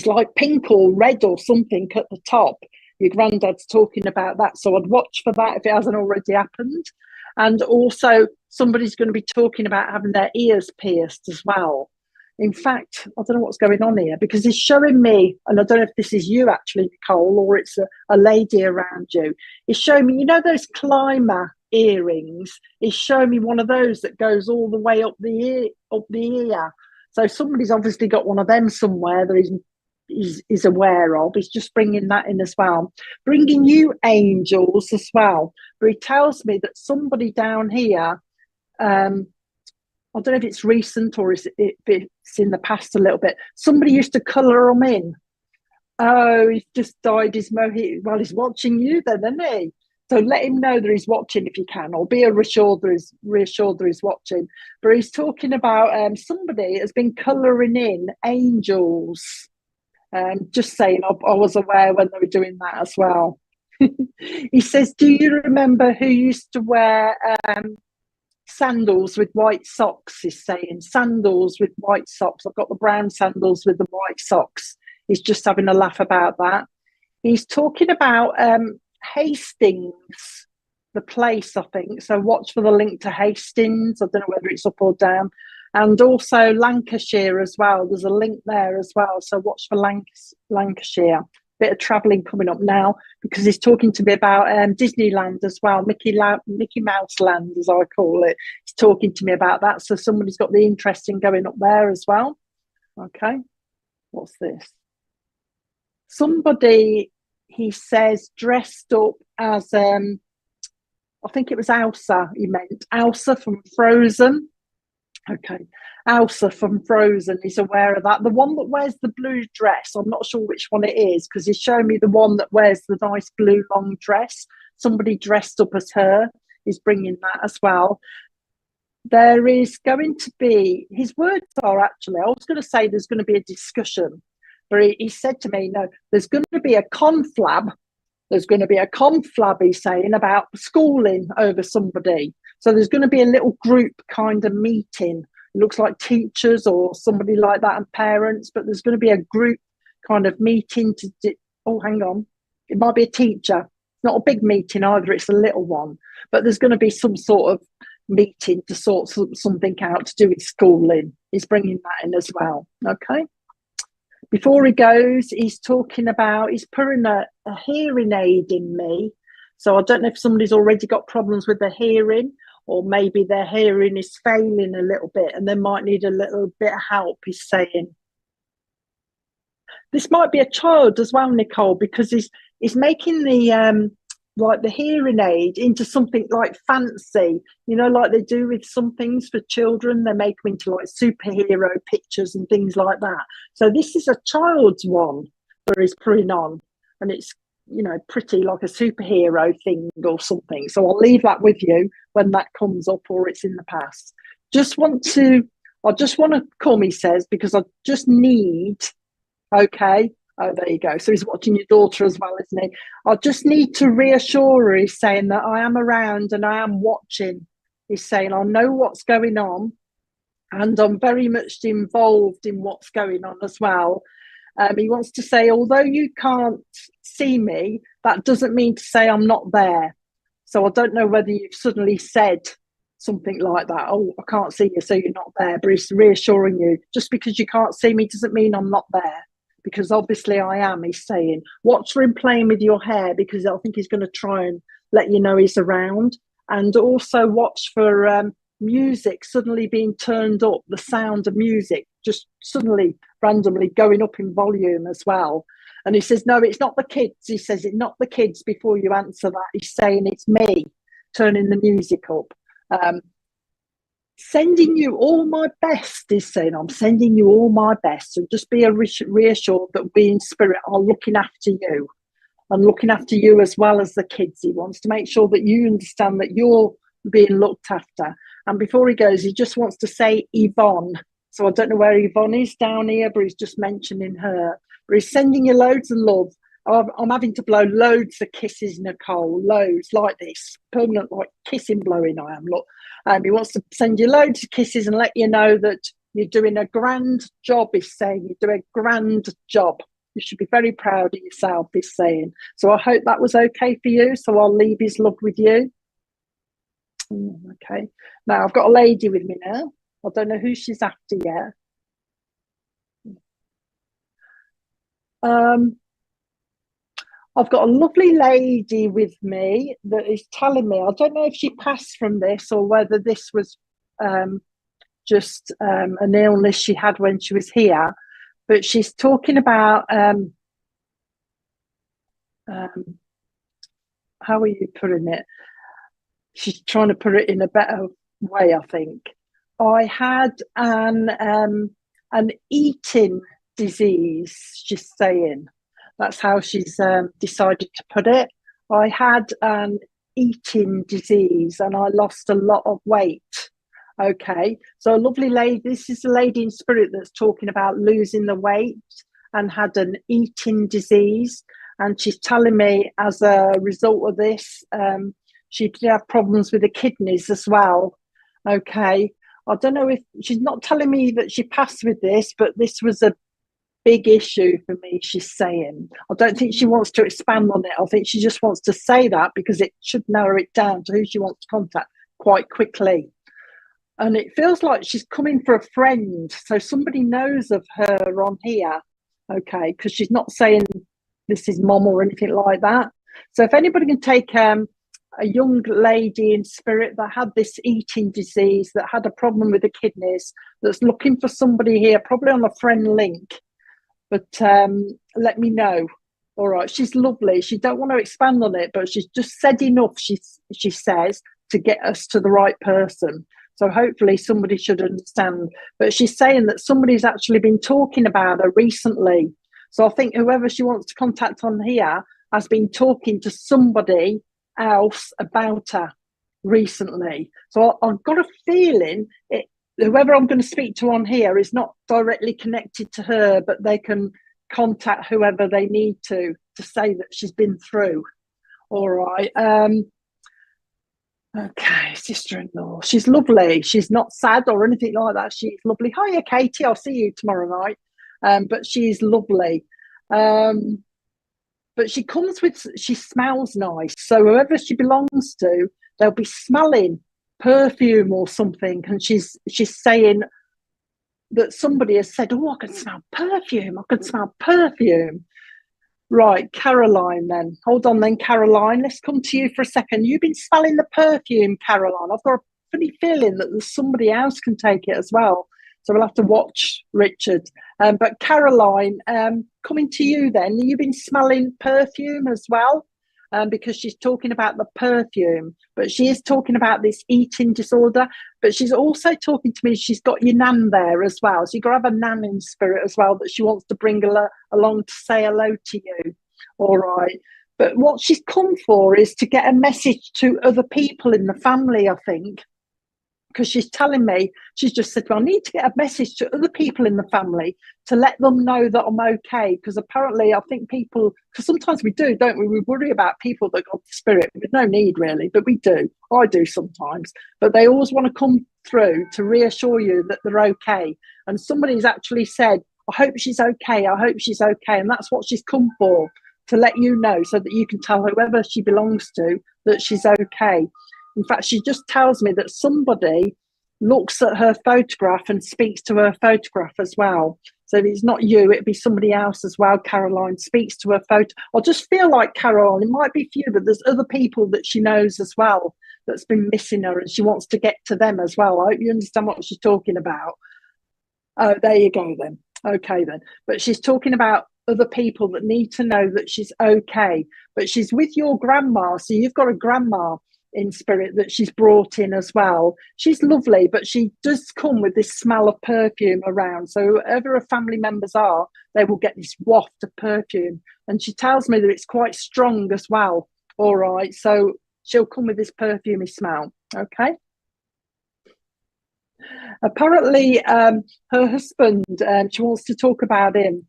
like pink or red or something at the top. your granddad's talking about that. So I'd watch for that if it hasn't already happened. And also somebody's going to be talking about having their ears pierced as well. In fact, I don't know what's going on here, because it's showing me, and I don't know if this is you actually, Nicole, or it's a lady around you. It's showing me, you know, those climber earrings. It's showing me one of those that goes all the way up the ear. So somebody's obviously got one of them somewhere that is aware of. He's just bringing that in as well, bringing you angels as well. But he tells me that somebody down here, I don't know if it's recent or if it's in the past a little bit, somebody used to colour them in. Oh, he's just dyed his mohit. Well, he's watching you then, isn't he? So let him know that he's watching if you can, or be reassured that he's watching. But he's talking about somebody has been colouring in angels. Just saying, I was aware when they were doing that as well. He says, do you remember who used to wear sandals with white socks? He's saying sandals with white socks. I've got the brown sandals with the white socks. He's just having a laugh about that. He's talking about Hastings, the place, I think. So watch for the link to Hastings. I don't know whether it's up or down. And also Lancashire as well. There's a link there as well. So watch for Lancashire. Bit of travelling coming up now, because he's talking to me about Disneyland as well, Mickey Mouse Land, as I call it. He's talking to me about that. So somebody's got the interest in going up there as well. Okay, what's this? Somebody, he says, dressed up as, I think it was Elsa, he meant. Elsa from Frozen. Okay, Elsa from Frozen, he's aware of that. The one that wears the blue dress, I'm not sure which one it is, because he's showing me the one that wears the nice blue long dress. Somebody dressed up as her is bringing that as well. There is going to be, his words are actually, I was going to say there's going to be a discussion, but he said to me, no, there's going to be a conflab. There's going to be a conflab, he's saying, about schooling over somebody. So there's going to be a little group kind of meeting. It looks like teachers or somebody like that and parents, but there's going to be a group kind of meeting oh, hang on. It might be a teacher. Not a big meeting either. It's a little one. But there's going to be some sort of meeting to sort something out to do with schooling. He's bringing that in as well. Okay. Before he goes, he's talking about, he's putting a hearing aid in me. So I don't know if somebody's already got problems with their hearing, or maybe their hearing is failing a little bit and they might need a little bit of help, he's saying. This might be a child as well, Nicole, because he's making the like the hearing aid into something like fancy, you know, like they do with some things for children. They make them into like superhero pictures and things like that. So this is a child's one where he's putting on, and it's, you know, pretty like a superhero thing or something. So I'll leave that with you when that comes up, or it's in the past. I just want to come, he says, because I just need, okay. Oh, there you go. So he's watching your daughter as well, isn't he? I just need to reassure her. He's saying that I am around and I am watching. He's saying I know what's going on and I'm very much involved in what's going on as well. He wants to say, although you can't see me, that doesn't mean to say I'm not there. So I don't know whether you've suddenly said something like that. Oh, I can't see you, so you're not there. But he's reassuring you, just because you can't see me doesn't mean I'm not there. Because obviously I am, he's saying. Watch for him playing with your hair, because I think he's going to try and let you know he's around. And also watch for music suddenly being turned up, the sound of music just suddenly randomly going up in volume as well. And he says, no, it's not the kids. He says, it's not the kids before you answer that. He's saying it's me turning the music up. Sending you all my best, he's saying. I'm sending you all my best, and just be reassured that we in spirit are looking after you and looking after you as well as the kids. He wants to make sure that you understand that you're being looked after. And before he goes, he just wants to say Yvonne. So I don't know where Yvonne is down here, but he's just mentioning her. But he's sending you loads of love. I'm having to blow loads of kisses, Nicole, loads like this, permanent, like kissing blowing I am, look. He wants to send you loads of kisses and let you know that you're doing a grand job, he's saying. You're doing a grand job. You should be very proud of yourself, he's saying. So I hope that was okay for you. So I'll leave his love with you. Okay. Now I've got a lady with me now. I don't know who she's after yet. I've got a lovely lady with me that is telling me, I don't know if she passed from this or whether this was just an illness she had when she was here, but she's talking about how are you putting it? She's trying to put it in a better way, I think. I had an eating disease, she's saying. That's how she's decided to put it. I had an eating disease and I lost a lot of weight. Okay, so a lovely lady, this is a lady in spirit that's talking about losing the weight and had an eating disease. And she's telling me as a result of this, she did have problems with the kidneys as well. Okay, I don't know if she's not telling me that she passed with this, but this was a big issue for me, she's saying. I don't think she wants to expand on it. I think she just wants to say that because it should narrow it down to who she wants to contact quite quickly. And it feels like she's coming for a friend. So somebody knows of her on here. Okay, because she's not saying this is mom or anything like that. So if anybody can take a young lady in spirit that had this eating disease, that had a problem with the kidneys, that's looking for somebody here, probably on a friend link, but let me know. All right, she's lovely. She don't want to expand on it, but she's just said enough, she says, to get us to the right person. So hopefully somebody should understand. But she's saying that somebody's actually been talking about her recently. So I think whoever she wants to contact on here has been talking to somebody else about her recently. So I've got a feeling whoever I'm going to speak to on here is not directly connected to her, but they can contact whoever they need to say that she's been through. All right. Okay, sister-in-law. She's lovely. She's not sad or anything like that. She's lovely. Hiya, Katie. I'll see you tomorrow night. But she's lovely. But she smells nice. So whoever she belongs to, they'll be smelling perfume or something. And she's saying that somebody has said, oh, I can smell perfume. I can smell perfume. Right, Caroline then. Hold on then, Caroline. Let's come to you for a second. You've been smelling the perfume, Caroline. I've got a funny feeling that there's somebody else can take it as well. So we'll have to watch Richard. But Caroline, coming to you then. You've been smelling perfume as well, because she's talking about the perfume. But she is talking about this eating disorder. But she's also talking to me, she's got your nan there as well. So you've got to have a nan in spirit as well that she wants to bring along to say hello to you. All right. But what she's come for is to get a message to other people in the family, I think. Because she's telling me, she's just said, well, I need to get a message to other people in the family to let them know that I'm okay. Because apparently I think people, because sometimes we do, don't we? We worry about people that got the spirit with no need really, but we do. I do sometimes. But they always want to come through to reassure you that they're okay. And somebody's actually said, I hope she's okay. I hope she's okay. And that's what she's come for, to let you know so that you can tell whoever she belongs to that she's okay. In fact, she just tells me that somebody looks at her photograph and speaks to her photograph as well. So if it's not you, it'd be somebody else as well. Caroline speaks to her photo. I just feel like Caroline, it might be few, but there's other people that she knows as well that's been missing her and she wants to get to them as well. I hope you understand what she's talking about. Oh, there you go then. Okay then. But she's talking about other people that need to know that she's okay. But she's with your grandma. So you've got a grandma in spirit that she's brought in as well. She's lovely, but she does come with this smell of perfume around. So whoever her family members are, they will get this waft of perfume. And she tells me that it's quite strong as well. All right. So she'll come with this perfumey smell. Okay. Apparently, her husband, she wants to talk about him.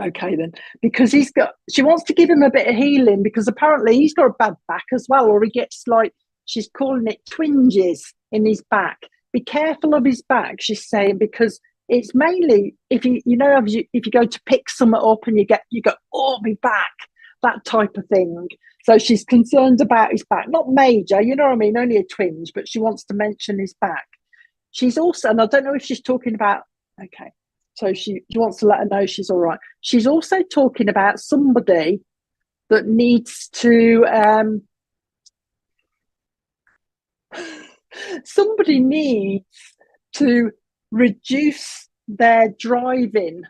Okay then, because she wants to give him a bit of healing because apparently he's got a bad back as well, or he gets like, she's calling it twinges in his back. Be careful of his back, she's saying, because it's mainly if if you go to pick something up and you go, oh, be back, that type of thing. So she's concerned about his back, not major, you know what I mean, only a twinge, but she wants to mention his back. She's also, and I don't know if she's talking about, okay, so she wants to let her know she's all right. She's also talking about somebody that needs to, somebody needs to reduce their driving,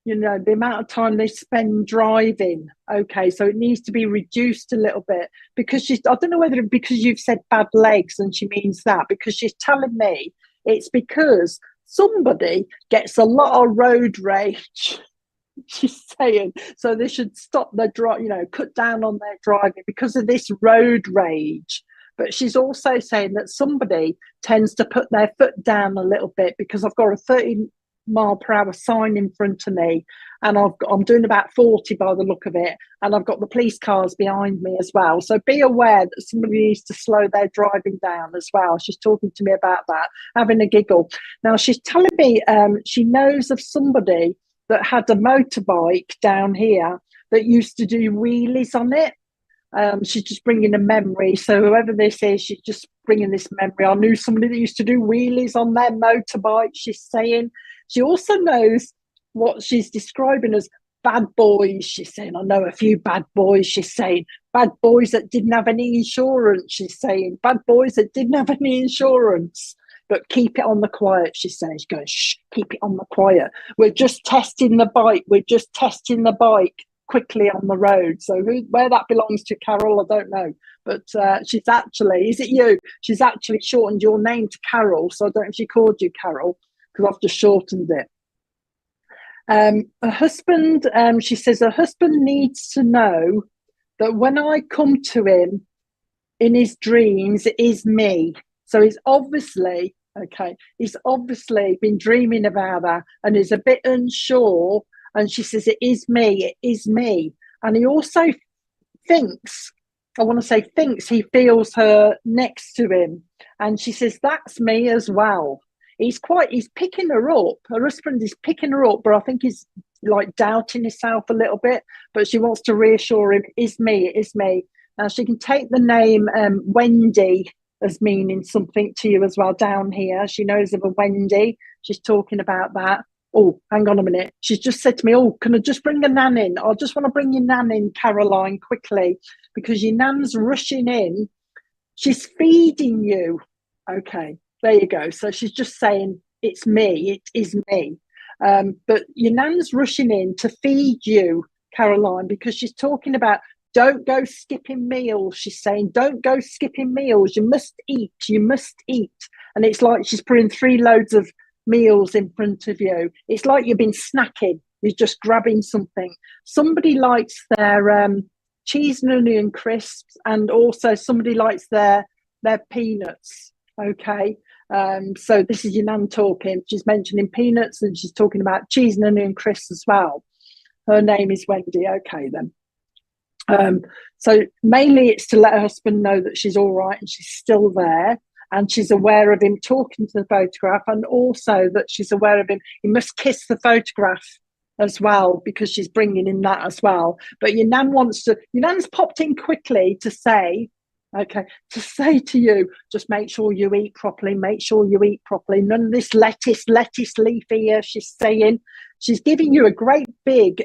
the amount of time they spend driving. Okay, so it needs to be reduced a little bit, because I don't know whether because you've said bad legs and she means that, because she's telling me it's because somebody gets a lot of road rage. She's saying, so they should stop their drive, cut down on their driving because of this road rage. But she's also saying that somebody tends to put their foot down a little bit, because I've got a 30-mile-per-hour sign in front of me, and I'm doing about 40 by the look of it, and I've got the police cars behind me as well. So be aware that somebody needs to slow their driving down as well. She's talking to me about that, having a giggle. Now, she's telling me she knows of somebody that had a motorbike down here that used to do wheelies on it. She's just bringing a memory. So whoever this is, she's just bringing this memory. I knew somebody that used to do wheelies on their motorbike, she's saying. She also knows what she's describing as bad boys. She's saying, I know a few bad boys. She's saying bad boys that didn't have any insurance. She's saying bad boys that didn't have any insurance. But keep it on the quiet, she says. She goes, shh, keep it on the quiet. We're just testing the bike. We're just testing the bike quickly on the road. So where that belongs to, Carol, I don't know. But she's actually, is it you? She's actually shortened your name to Carol. So I don't know if she called you Carol, because I've just shortened it. Her husband, she says, her husband needs to know that when I come to him in his dreams, it is me. So he's obviously been dreaming about her and is a bit unsure. And she says, it is me. And he also thinks he feels her next to him. And she says, that's me as well. He's picking her up. Her husband is picking her up, but I think he's like doubting himself a little bit. But she wants to reassure him, it is me. Now she can take the name Wendy as meaning something to you as well down here. She knows of a Wendy. She's talking about that. Oh, hang on a minute. She's just said to me, oh, can I just bring a nan in? I just want to bring your nan in, Caroline, quickly, because your nan's rushing in. She's feeding you. Okay, there you go. So she's just saying, it's me. It is me. But your nan's rushing in to feed you, Caroline, because she's talking about don't go skipping meals. She's saying, don't go skipping meals. You must eat. And it's like she's putting 3 loads of meals in front of you. It's like you've been snacking. You're just grabbing something. Somebody likes their cheese and onion crisps, and also somebody likes their peanuts. Okay. So this is your nan talking. She's mentioning peanuts, and she's talking about cheese and onion crisps as well. Her name is Wendy. Okay, then. So mainly it's to let her husband know that she's all right and she's still there, and she's aware of him talking to the photograph, and also that she's aware of him. He must kiss the photograph as well, because she's bringing in that as well. But your nan's popped in quickly to say to you, just make sure you eat properly. None of this lettuce leaf here, she's saying. She's giving you a great big,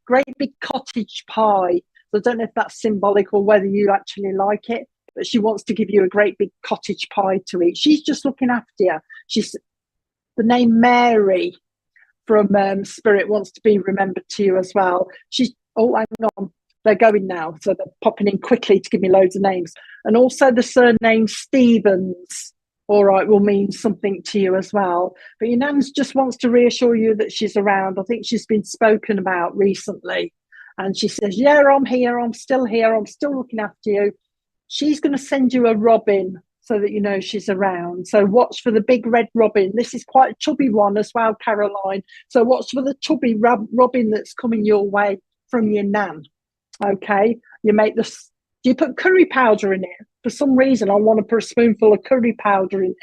great big cottage pie. So I don't know if that's symbolic or whether you actually like it, but she wants to give you a great big cottage pie to eat. She's just looking after you. She's the name Mary from Spirit wants to be remembered to you as well. Hang on. They're going now, so they're popping in quickly to give me loads of names. And also the surname Stevens, all right, will mean something to you as well. But your nan just wants to reassure you that she's around. I think she's been spoken about recently. And she says, yeah, I'm here. I'm still looking after you. She's going to send you a robin so that you know she's around. So watch for the big red robin. This is quite a chubby one as well, Caroline. So watch for the chubby robin that's coming your way from your nan. Okay, do you put curry powder in it? For some reason, I want to put a spoonful of curry powder in it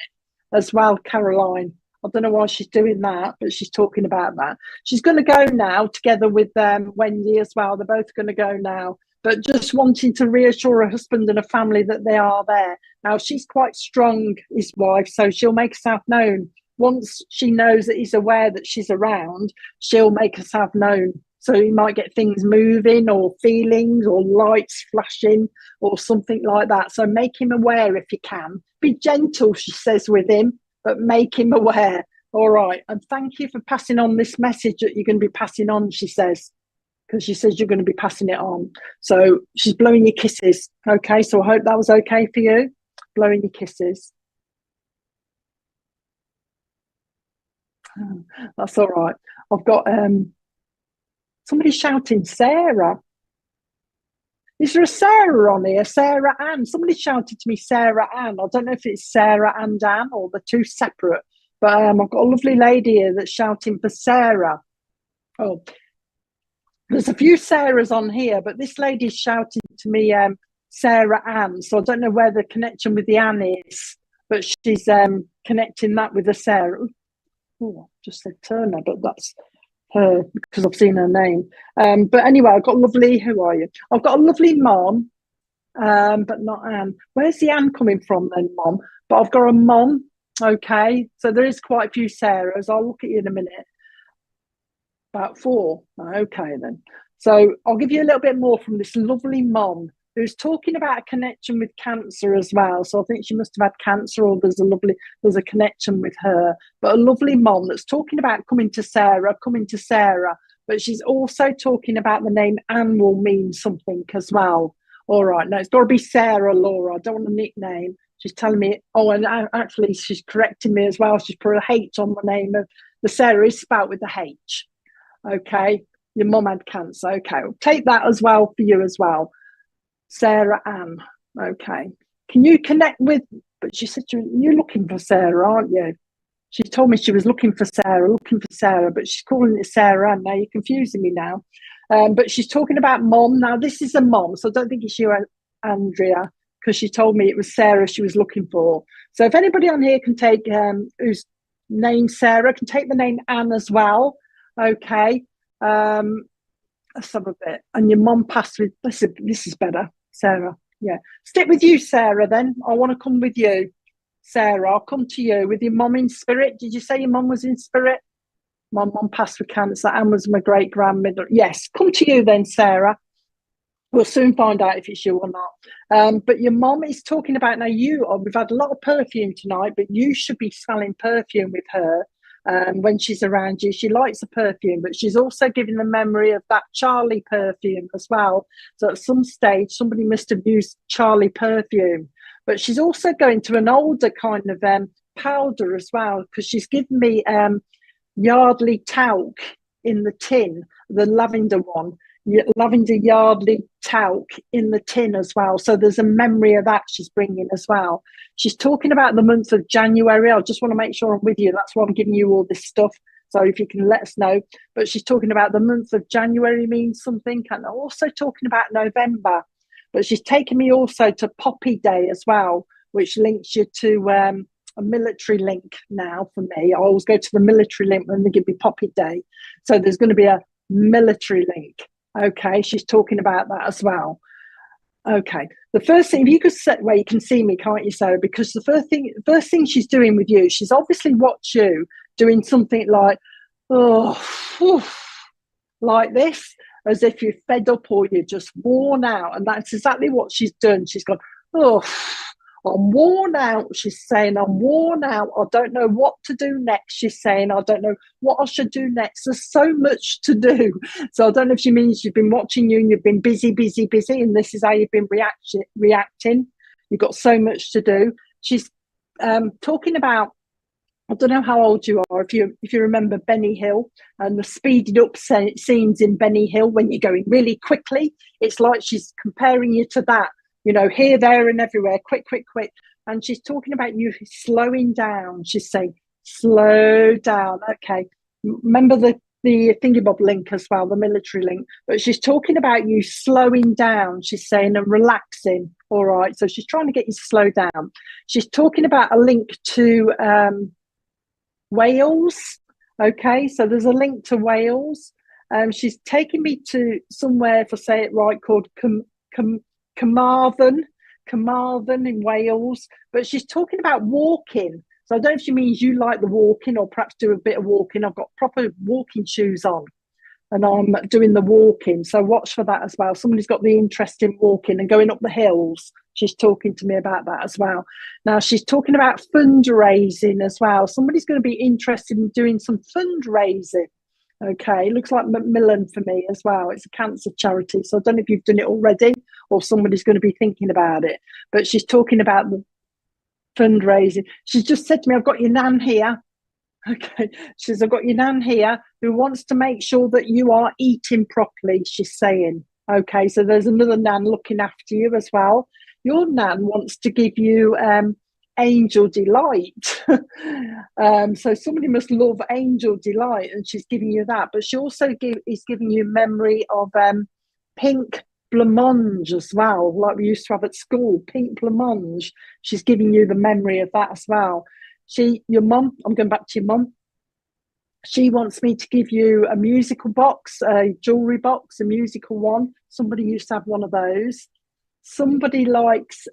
as well, Caroline. I don't know why she's doing that, but she's talking about that. She's going to go now together with Wendy as well. They're both going to go now, but just wanting to reassure her husband and her family that they are there. Now, she's quite strong, his wife, so she'll make herself known. Once she knows that he's aware that she's around, she'll make herself known. So you might get things moving or feelings or lights flashing or something like that. So make him aware if you can. Be gentle, she says, with him, but make him aware. All right. And thank you for passing on this message that you're going to be passing on, she says, because she says you're going to be passing it on. So she's blowing you kisses. Okay. So I hope that was okay for you. Blowing your kisses. That's all right. I've got somebody shouting, Sarah. Is there a Sarah on here? Sarah Ann. Somebody shouted to me, Sarah Ann. I don't know if it's Sarah and Ann or the two separate, but I've got a lovely lady here that's shouting for Sarah. Oh, there's a few Sarahs on here, but this lady's shouting to me, Sarah Ann. So I don't know where the connection with the Ann is, but she's connecting that with the Sarah. Oh, I just said Turner, but that's her because I've seen her name. But anyway, I've got lovely, who are you? I've got a lovely mom, but not Anne. Where's the Anne coming from then, mom? But I've got a mom, okay? So there is quite a few Sarahs. I'll look at you in a minute. About 4. Okay, then. So I'll give you a little bit more from this lovely mom who's talking about a connection with cancer as well. So I think she must have had cancer, or there's a connection with her. But a lovely mom that's talking about coming to Sarah. But she's also talking about the name Anne will mean something as well. All right, now it's got to be Sarah Laura. I don't want a nickname. She's telling me, oh, and actually she's correcting me as well. She's put a H on the name of the Sarah is spelt with a H. Okay, your mum had cancer. Okay, I'll take that as well for you as well. Sarah Ann. Okay. Can you connect with, but she said, you're looking for Sarah, aren't you? She told me she was looking for Sarah, but she's calling it Sarah Ann. Now you're confusing me now. But she's talking about mom. Now this is a mom, so I don't think it's you, Andrea, because she told me it was Sarah she was looking for. So if anybody on here can take, who's named Sarah, can take the name Ann as well. Okay. Let's have a bit. And your mom passed with, this is better. Sarah, yeah. Stick with you, Sarah, then. I want to come with you. Sarah, I'll come to you with your mum in spirit. Did you say your mum was in spirit? My mum passed with cancer. Anne was my great-grandmother. Yes, come to you then, Sarah. We'll soon find out if it's you or not. But your mum is talking about, now we've had a lot of perfume tonight, but you should be smelling perfume with her. When she's around you, she likes a perfume, but she's also giving the memory of that Charlie perfume as well. So at some stage, somebody must have used Charlie perfume, but she's also going to an older kind of powder as well, because she's given me Yardley talc in the tin, the lavender one. Lavender Yardley talc in the tin as well. So there's a memory of that she's bringing as well. She's talking about the month of January. I just want to make sure I'm with you. That's why I'm giving you all this stuff. So if you can let us know. But she's talking about the month of January means something, and also talking about November. But she's taken me also to Poppy Day as well, which links you to a military link now for me. I always go to the military link when they give me Poppy Day. So there's going to be a military link. Okay, she's talking about that as well. Okay, the first thing, if you could set where you can see me, can't you, Sarah? Because the first thing she's doing with you, she's obviously watched you doing something like, like this, as if you're fed up or you're just worn out. And that's exactly what she's done. She's gone, I'm worn out. She's saying, I'm worn out. I don't know what to do next. She's saying, I don't know what I should do next. There's so much to do. So I don't know if she means you've been watching you and you've been busy, and this is how you've been reacting. You've got so much to do. She's talking about, I don't know how old you are, if you remember Benny Hill and the speeded up scenes in Benny Hill when you're going really quickly. It's like she's comparing you to that. You know, here, there, and everywhere, quick. And she's talking about you slowing down. She's saying, slow down. Okay. Remember the thingy-bob link as well, the military link. But she's talking about you slowing down. She's saying, and relaxing. All right. So she's trying to get you to slow down. She's talking about a link to Wales. Okay, so there's a link to Wales. She's taking me to somewhere, if I say it right, called Carmarthen in Wales. But she's talking about walking. So I don't know if she means you like the walking or perhaps do a bit of walking. I've got proper walking shoes on and I'm doing the walking. So watch for that as well. Somebody's got the interest in walking and going up the hills. She's talking to me about that as well. Now she's talking about fundraising as well. Somebody's going to be interested in doing some fundraising. Okay, looks like Macmillan for me as well. It's a cancer charity. So I don't know if you've done it already or somebody's going to be thinking about it. But she's talking about the fundraising. She's just said to me, I've got your nan here. Okay, she says, I've got your nan here who wants to make sure that you are eating properly, she's saying. Okay, so there's another nan looking after you as well. Your nan wants to give you angel delight. So somebody must love angel delight and she's giving you that. But she also is giving you memory of pink blancmange as well, like we used to have at school, pink blancmange. She's giving you the memory of that as well. Your mum, I'm going back to your mum. She wants me to give you a musical box, a jewellery box, a musical one. Somebody used to have one of those. Somebody likes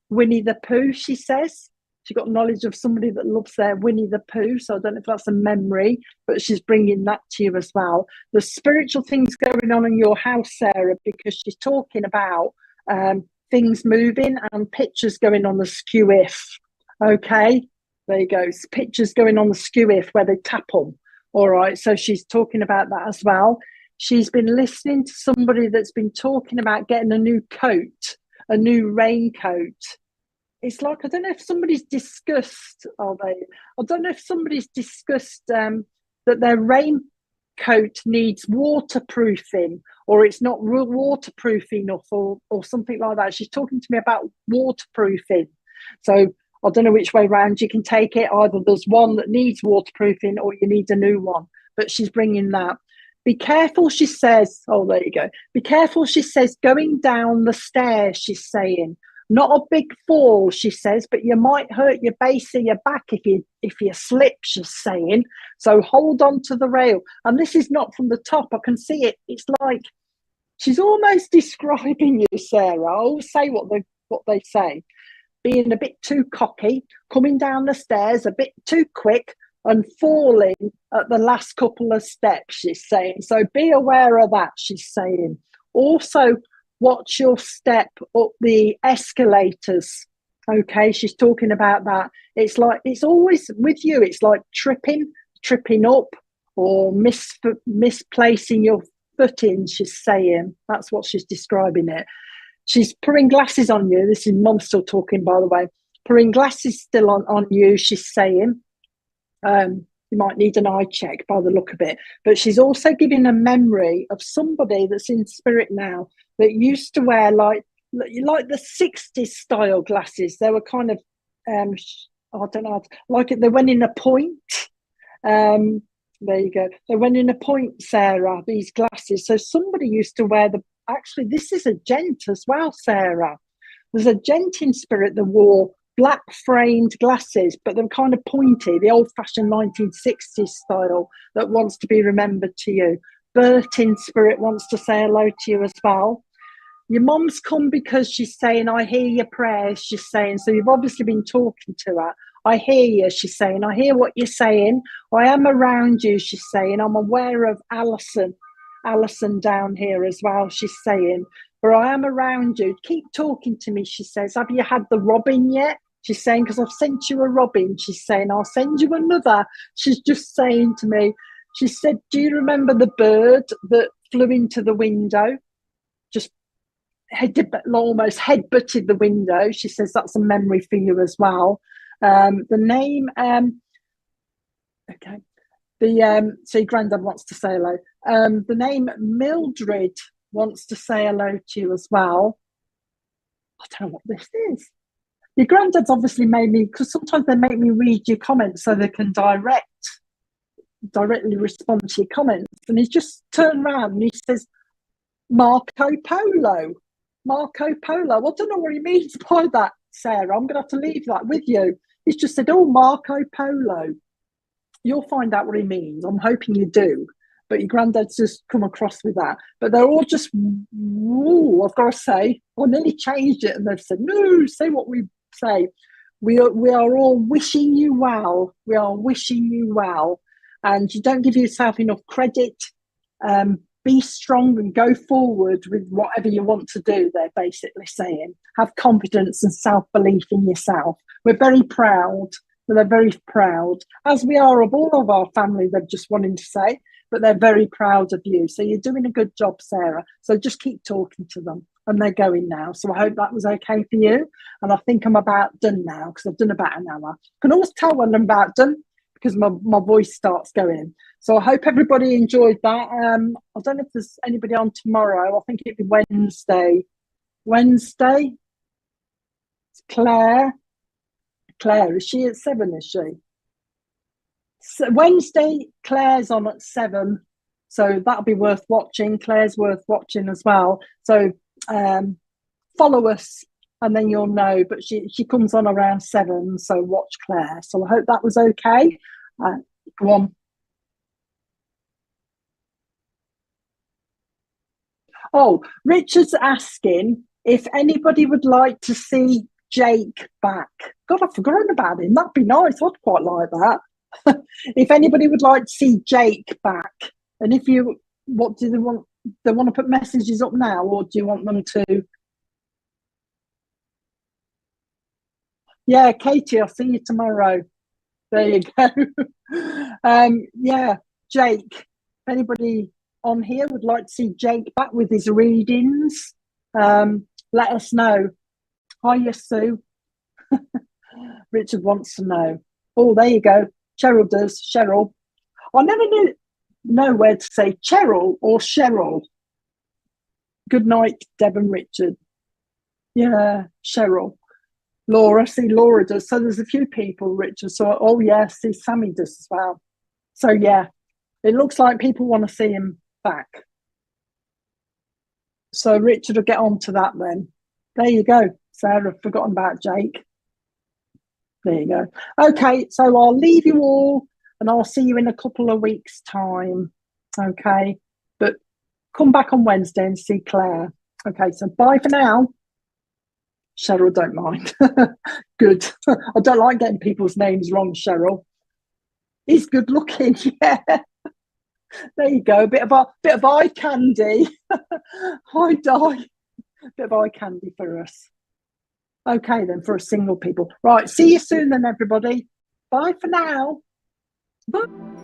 Winnie the Pooh, she says. She got knowledge of somebody that loves their Winnie the Pooh, so I don't know if that's a memory, but she's bringing that to you as well. The spiritual things going on in your house, Sarah, because she's talking about things moving and pictures going on the skew-if. Okay, there you go. Pictures going on the skew-if where they tap them. All right, so she's talking about that as well. She's been listening to somebody that's been talking about getting a new coat, a new raincoat. It's like, I don't know if somebody's discussed, I don't know if somebody's discussed that their raincoat needs waterproofing or it's not waterproof enough or something like that. She's talking to me about waterproofing. So I don't know which way round you can take it. Either there's one that needs waterproofing or you need a new one. But she's bringing that. Be careful, she says. Oh, there you go. Be careful, she says, going down the stairs, she's saying. Not a big fall, she says, but you might hurt your base of your back if you slip, she's saying. So hold on to the rail. And this is not from the top. I can see it. It's like she's almost describing you, Sarah. I always say what they say. Being a bit too cocky, coming down the stairs a bit too quick and falling at the last couple of steps, she's saying. So be aware of that, she's saying. Also, watch your step up the escalators. Okay, she's talking about that. It's like, it's always with you, it's like tripping up or misplacing your footing, she's saying. That's what she's describing it. She's putting glasses on you. This is Mum still talking, by the way. Putting glasses still on you, she's saying. You might need an eye check by the look of it. But she's also giving a memory of somebody that's in spirit now that used to wear like the 60s style glasses. They were kind of, I don't know, like they went in a point. There you go. They went in a point, Sarah, these glasses. So somebody used to wear actually, this is a gent as well, Sarah. There's a gent in spirit that wore black framed glasses, but they're kind of pointy, the old-fashioned 1960s style that wants to be remembered to you. Bert in spirit wants to say hello to you as well. Your mum's come because she's saying, I hear your prayers, she's saying. So you've obviously been talking to her. I hear you, she's saying. I hear what you're saying. I am around you, she's saying. I'm aware of Alison down here as well, she's saying. But I am around you. Keep talking to me, she says. Have you had the robin yet? She's saying, because I've sent you a robin. She's saying, I'll send you another. She's just saying to me, she said, do you remember the bird that flew into the window? Just almost head-butted the window. She says, that's a memory for you as well. The name, okay. So your granddad wants to say hello. The name Mildred wants to say hello to you as well. I don't know what this is. Your granddad's obviously made me, because sometimes they make me read your comments so they can directly respond to your comments. And he's just turned around and he says, Marco Polo. Marco Polo. I don't know what he means by that, Sarah. I'm going to have to leave that with you. He's just said, oh, Marco Polo. you'll find out what he means. I'm hoping you do. But your granddad's just come across with that. But they're all just, ooh, I've got to say, I nearly changed it, and they've said, no, say what we say. We are all wishing you well. We are wishing you well. And you don't give yourself enough credit. Be strong and go forward with whatever you want to do, they're basically saying. Have confidence and self-belief in yourself. We're very proud. They're very proud, as we are of all of our family, they're just wanting to say, but they're very proud of you. So you're doing a good job, Sarah. So just keep talking to them. And they're going now. So I hope that was okay for you. And I think I'm about done now, because I've done about an hour. I can always tell when I'm about done, because my voice starts going. So I hope everybody enjoyed that. I don't know if there's anybody on tomorrow. I think it'd be Wednesday. Wednesday? It's Claire. Claire, is she at 7, is she? So Wednesday, Claire's on at 7. So that'll be worth watching. Claire's worth watching as well. So follow us and then you'll know. But she comes on around 7, so watch Claire. So I hope that was okay. Go on. Oh, Richard's asking if anybody would like to see Jake back. God, I've forgotten about him. That'd be nice. I'd quite like that. If anybody would like to see Jake back, and if you, what do they want? They want to put messages up now, or do you want them to? Yeah, Katie, I'll see you tomorrow. There you go. Yeah, Jake. If anybody on here would like to see Jake back with his readings, let us know. Hiya, Sue. Richard wants to know. Oh, there you go. Cheryl does. Cheryl. I never know where to say Cheryl or Cheryl. Good night, Deb and Richard. Yeah, Cheryl. Laura, see, Laura does. So there's a few people, Richard. So, oh, yeah, see, Sammy does as well. So, yeah, it looks like people want to see him back. So Richard will get on to that then. There you go. Sarah, I've forgotten about Jake. There you go. Okay, so I'll leave you all and I'll see you in a couple of weeks' time. Okay, but come back on Wednesday and see Claire. Okay, so bye for now. Cheryl, don't mind. Good. I don't like getting people's names wrong, Cheryl. He's good looking, yeah. There you go. A bit of eye candy. Hi, Di. Bit of eye candy for us. Okay, then, for us single people. Right, see you soon then, everybody. Bye for now. Bye.